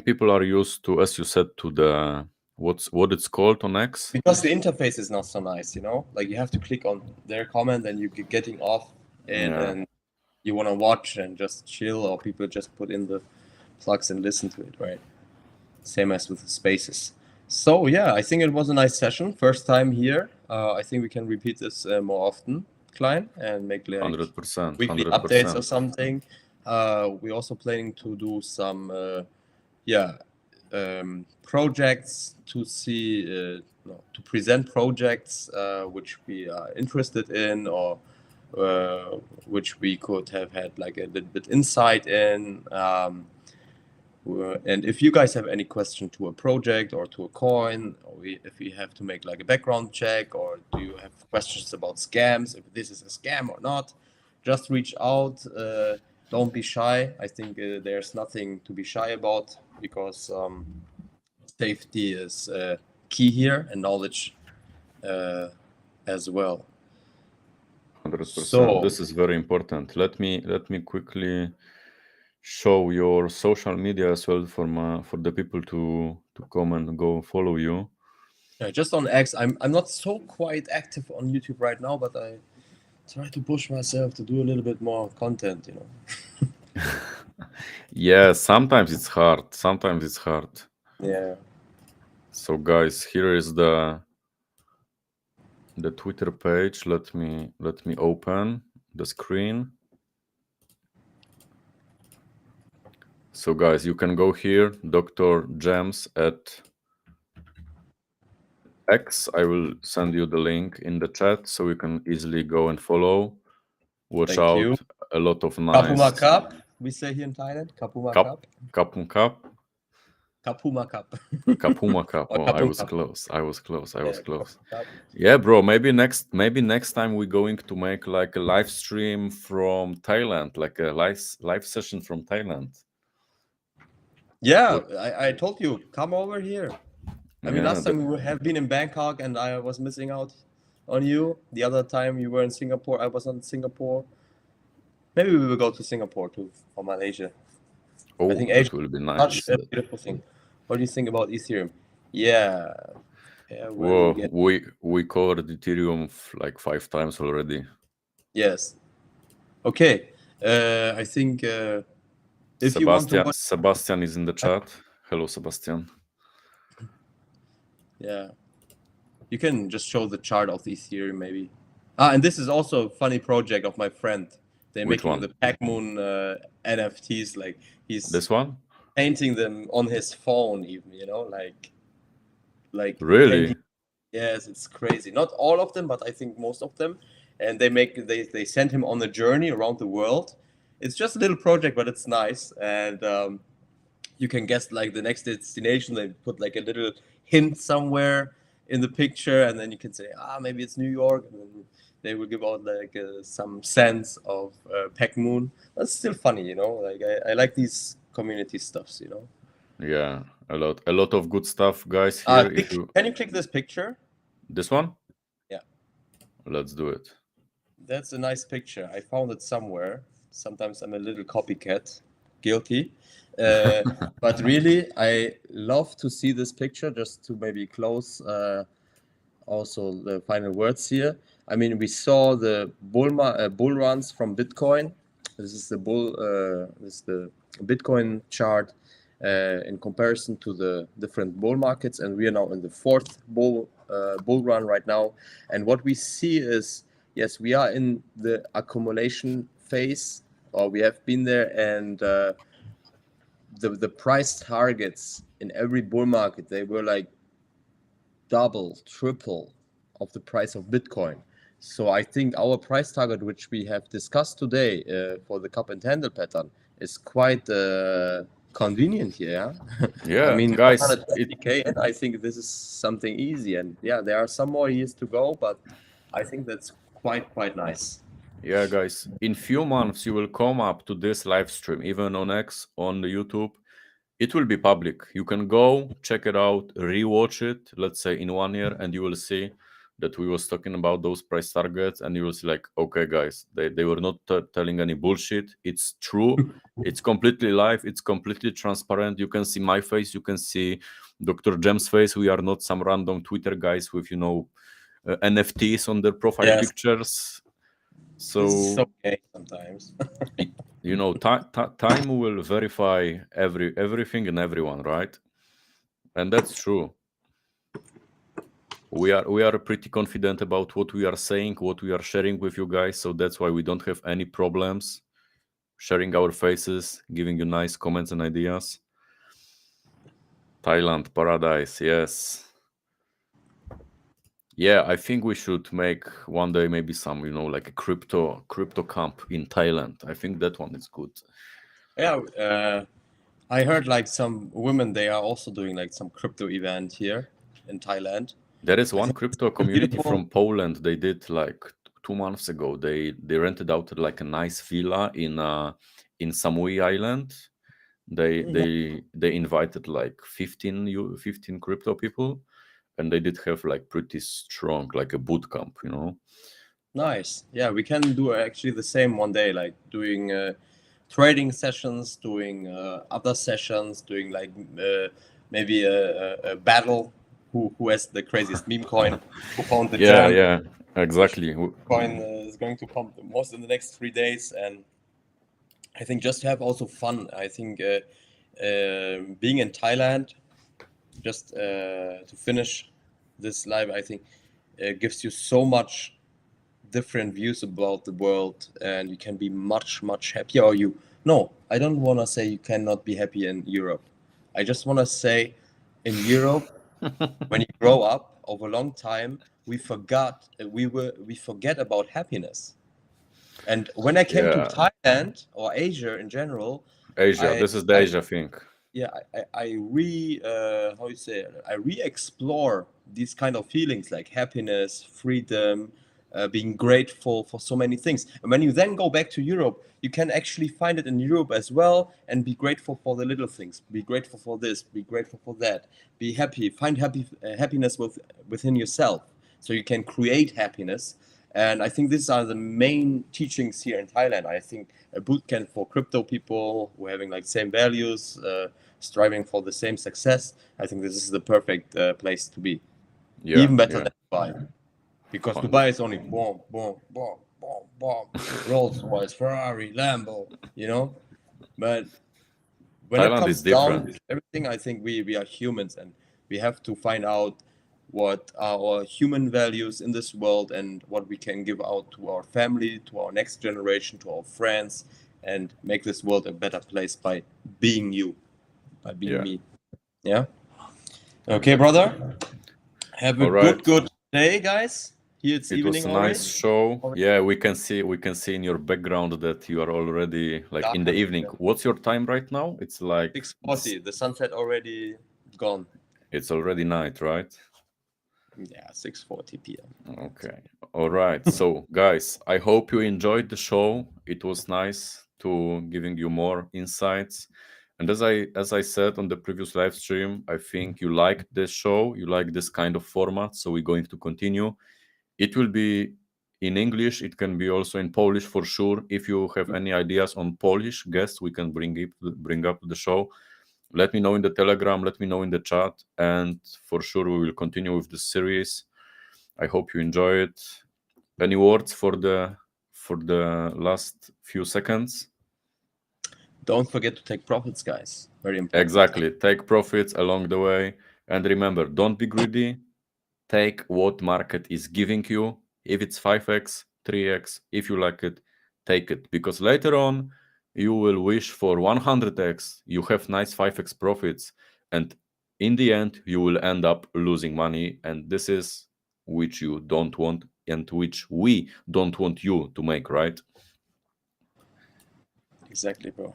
[SPEAKER 1] people are used to, as you said, to the what it's called on X.
[SPEAKER 2] Because the interface is not so nice, like you have to click on their comment and you're getting off and you want to watch and just chill, or people just put in the plugs and listen to it, right? Same as with the spaces. So yeah, I think it was a nice session. First time here. I think we can repeat this more often, Klein, and make like
[SPEAKER 1] 100%,
[SPEAKER 2] weekly
[SPEAKER 1] 100%.
[SPEAKER 2] updates or something. We're also planning to do some projects to see to present projects which we are interested in, or which we could have had like a little bit insight in. And if you guys have any question to a project or to a coin, or if you have to make like a background check, or do you have questions about scams, if this is a scam or not, just reach out. Don't be shy. I think there's nothing to be shy about, because safety is key here, and knowledge as well.
[SPEAKER 1] 100%. So, this is very important. Let me quickly show your social media as well for the people to come and go follow you.
[SPEAKER 2] Yeah, just on X. I'm not so quite active on YouTube right now, but I try to push myself to do a little bit more content,
[SPEAKER 1] Yeah, sometimes it's hard.
[SPEAKER 2] Yeah.
[SPEAKER 1] So guys, here is the Twitter page. Let me open the screen. So guys, you can go here, Dr. Gems at X. I will send you the link in the chat so you can easily go and follow. Watch
[SPEAKER 2] Thank
[SPEAKER 1] out.
[SPEAKER 2] You.
[SPEAKER 1] A lot of nice.
[SPEAKER 2] Kapuma Cup, we say here in Thailand. Kapuma Cup.
[SPEAKER 1] Kapum Cup.
[SPEAKER 2] Kapuma Cup.
[SPEAKER 1] Kapuma Cup. Oh, I was
[SPEAKER 2] Cup.
[SPEAKER 1] close.
[SPEAKER 2] Yeah,
[SPEAKER 1] Close. Yeah, bro. Maybe next time we're going to make like a live stream from Thailand, like a live session from Thailand.
[SPEAKER 2] Yeah, I told you, come over here. I mean,
[SPEAKER 1] Yeah,
[SPEAKER 2] last time we have been in Bangkok and I was missing out on you. The other time you were in Singapore, I was not in Singapore. Maybe we will go to Singapore too, or Malaysia. I think Asia
[SPEAKER 1] that will be
[SPEAKER 2] is
[SPEAKER 1] nice.
[SPEAKER 2] such a beautiful thing. What do you think about Ethereum? Yeah, where do we get?
[SPEAKER 1] We covered Ethereum like 5 times already.
[SPEAKER 2] Yes. Okay. I think if you want to watch,
[SPEAKER 1] Sebastian is in the chat. Hello, Sebastian.
[SPEAKER 2] yeah, you can just show the chart of the Ethereum maybe. And this is also a funny project of my friend. They're
[SPEAKER 1] Which
[SPEAKER 2] making
[SPEAKER 1] one?
[SPEAKER 2] the Pac-Moon NFTs. Like he's
[SPEAKER 1] This one?
[SPEAKER 2] painting them on his phone, even, like
[SPEAKER 1] Really?
[SPEAKER 2] painting. Yes, it's crazy. Not all of them, but I think most of them. And they send him on a journey around the world. It's just a little project, but it's nice. And you can guess like the next destination. They put like a little hint somewhere in the picture, and then you can say, maybe it's New York, and then they will give out like some sense of Pac-Moon. That's still funny, Like I like these community stuffs,
[SPEAKER 1] Yeah, a lot of good stuff, guys. Here,
[SPEAKER 2] Can you click this picture?
[SPEAKER 1] This one?
[SPEAKER 2] Yeah.
[SPEAKER 1] Let's do it.
[SPEAKER 2] That's a nice picture. I found it somewhere. Sometimes I'm a little copycat, guilty. But really, I love to see this picture. Just to maybe close also the final words here. I mean, we saw the bull runs from Bitcoin. This is the Bitcoin chart in comparison to the different bull markets, and we are now in the fourth bull run right now. And what we see is, yes, we are in the accumulation phase, or we have been there, and the price targets in every bull market, they were like double, triple of the price of Bitcoin. So I think our price target, which we have discussed today for the cup and handle pattern, is quite convenient here.
[SPEAKER 1] Yeah,
[SPEAKER 2] I mean,
[SPEAKER 1] guys,
[SPEAKER 2] 120K, and I think this is something easy. And yeah, there are some more years to go, but I think that's quite nice.
[SPEAKER 1] Yeah, guys, in few months you will come up to this live stream, even on X, on the YouTube. It will be public. You can go check it out, rewatch it, let's say in 1 year, and you will see that we was talking about those price targets, and you will see like, okay, guys, they were not telling any bullshit. It's true. It's completely live. It's completely transparent. You can see my face. You can see Dr. Jem's face. We are not some random Twitter guys with, NFTs on their profile pictures. So,
[SPEAKER 2] this is so gay sometimes.
[SPEAKER 1] time will verify everything and everyone, right? And that's true. We are pretty confident about what we are saying, what we are sharing with you guys. So that's why we don't have any problems sharing our faces, giving you nice comments and ideas. Thailand, paradise, yes. Yeah, I think we should make one day maybe some, like a crypto camp in Thailand. I think that one is good.
[SPEAKER 2] Yeah, I heard like some women, they are also doing like some crypto event here in Thailand.
[SPEAKER 1] There is one crypto community from Poland. They did like 2 months ago. They rented out like a nice villa in Samui Island. They invited like 15 crypto people, and they did have like pretty strong, like a boot camp,
[SPEAKER 2] Nice. Yeah, we can do actually the same one day, like doing trading sessions, doing other sessions, doing like maybe a battle. Who has the craziest meme coin? Who found the gem?
[SPEAKER 1] Yeah, exactly.
[SPEAKER 2] Coin is going to pump the most in the next 3 days, and I think just to have also fun. I think being in Thailand, just to finish this live, I think gives you so much different views about the world, and you can be much happier. Or I don't want to say you cannot be happy in Europe. I just want to say in Europe, when you grow up over a long time, we forget about happiness. And when I came to Thailand or Asia in general,
[SPEAKER 1] this is the Asia thing.
[SPEAKER 2] Yeah, I re-explore these kind of feelings like happiness, freedom, being grateful for so many things. And when you then go back to Europe, you can actually find it in Europe as well and be grateful for the little things. Be grateful for this, be grateful for that. Be happy, find happiness within yourself so you can create happiness. And I think these are the main teachings here in Thailand. I think a bootcamp for crypto people who are having like same values, striving for the same success. I think this is the perfect place to be.
[SPEAKER 1] Yeah,
[SPEAKER 2] Even better
[SPEAKER 1] yeah.
[SPEAKER 2] than Dubai. Because
[SPEAKER 1] Fun.
[SPEAKER 2] Dubai is only boom, boom, boom, boom, boom, Rolls Royce, Ferrari, Lambo, you know. But when it
[SPEAKER 1] Thailand is
[SPEAKER 2] comes down
[SPEAKER 1] different.
[SPEAKER 2] to everything, I think we are humans and we have to find out what are our human values in this world and what we can give out to our family, to our next generation, to our friends, and make this world a better place by being you, by being
[SPEAKER 1] Yeah.
[SPEAKER 2] me. Yeah. Okay, brother. Have a
[SPEAKER 1] All right.
[SPEAKER 2] good day, guys. Here it's
[SPEAKER 1] It
[SPEAKER 2] evening
[SPEAKER 1] was a
[SPEAKER 2] already.
[SPEAKER 1] nice show. Yeah, we can see in your background that you are already like in the
[SPEAKER 2] Dark,
[SPEAKER 1] evening.
[SPEAKER 2] yeah.
[SPEAKER 1] What's your time right now? It's like
[SPEAKER 2] 6:40. The sunset already gone.
[SPEAKER 1] it's already night, right?
[SPEAKER 2] Yeah, 6:40 p.m.
[SPEAKER 1] Okay. All right. So, guys, I hope you enjoyed the show. It was nice to giving you more insights. And as I said on the previous live stream, I think you liked this show, you like this kind of format, so we're going to continue. It will be in English, it can be also in Polish for sure. If you have any ideas on Polish guests, we can bring up to the show. Let me know in the Telegram, let me know in the chat, and for sure we will continue with this series. I hope you enjoy it. Any words for the last few seconds?
[SPEAKER 2] Don't forget to take profits, guys. Very important.
[SPEAKER 1] Exactly. Take profits along the way. And remember, don't be greedy. Take what market is giving you. If it's 5x, 3x, if you like it, take it. Because later on, you will wish for 100x. You have nice 5x profits. And in the end, you will end up losing money. And this is which you don't want and which we don't want you to make, right?
[SPEAKER 2] Exactly, bro.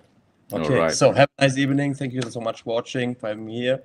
[SPEAKER 1] All
[SPEAKER 2] Okay,
[SPEAKER 1] right.
[SPEAKER 2] so have a nice evening. Thank you so much for watching, for having me here.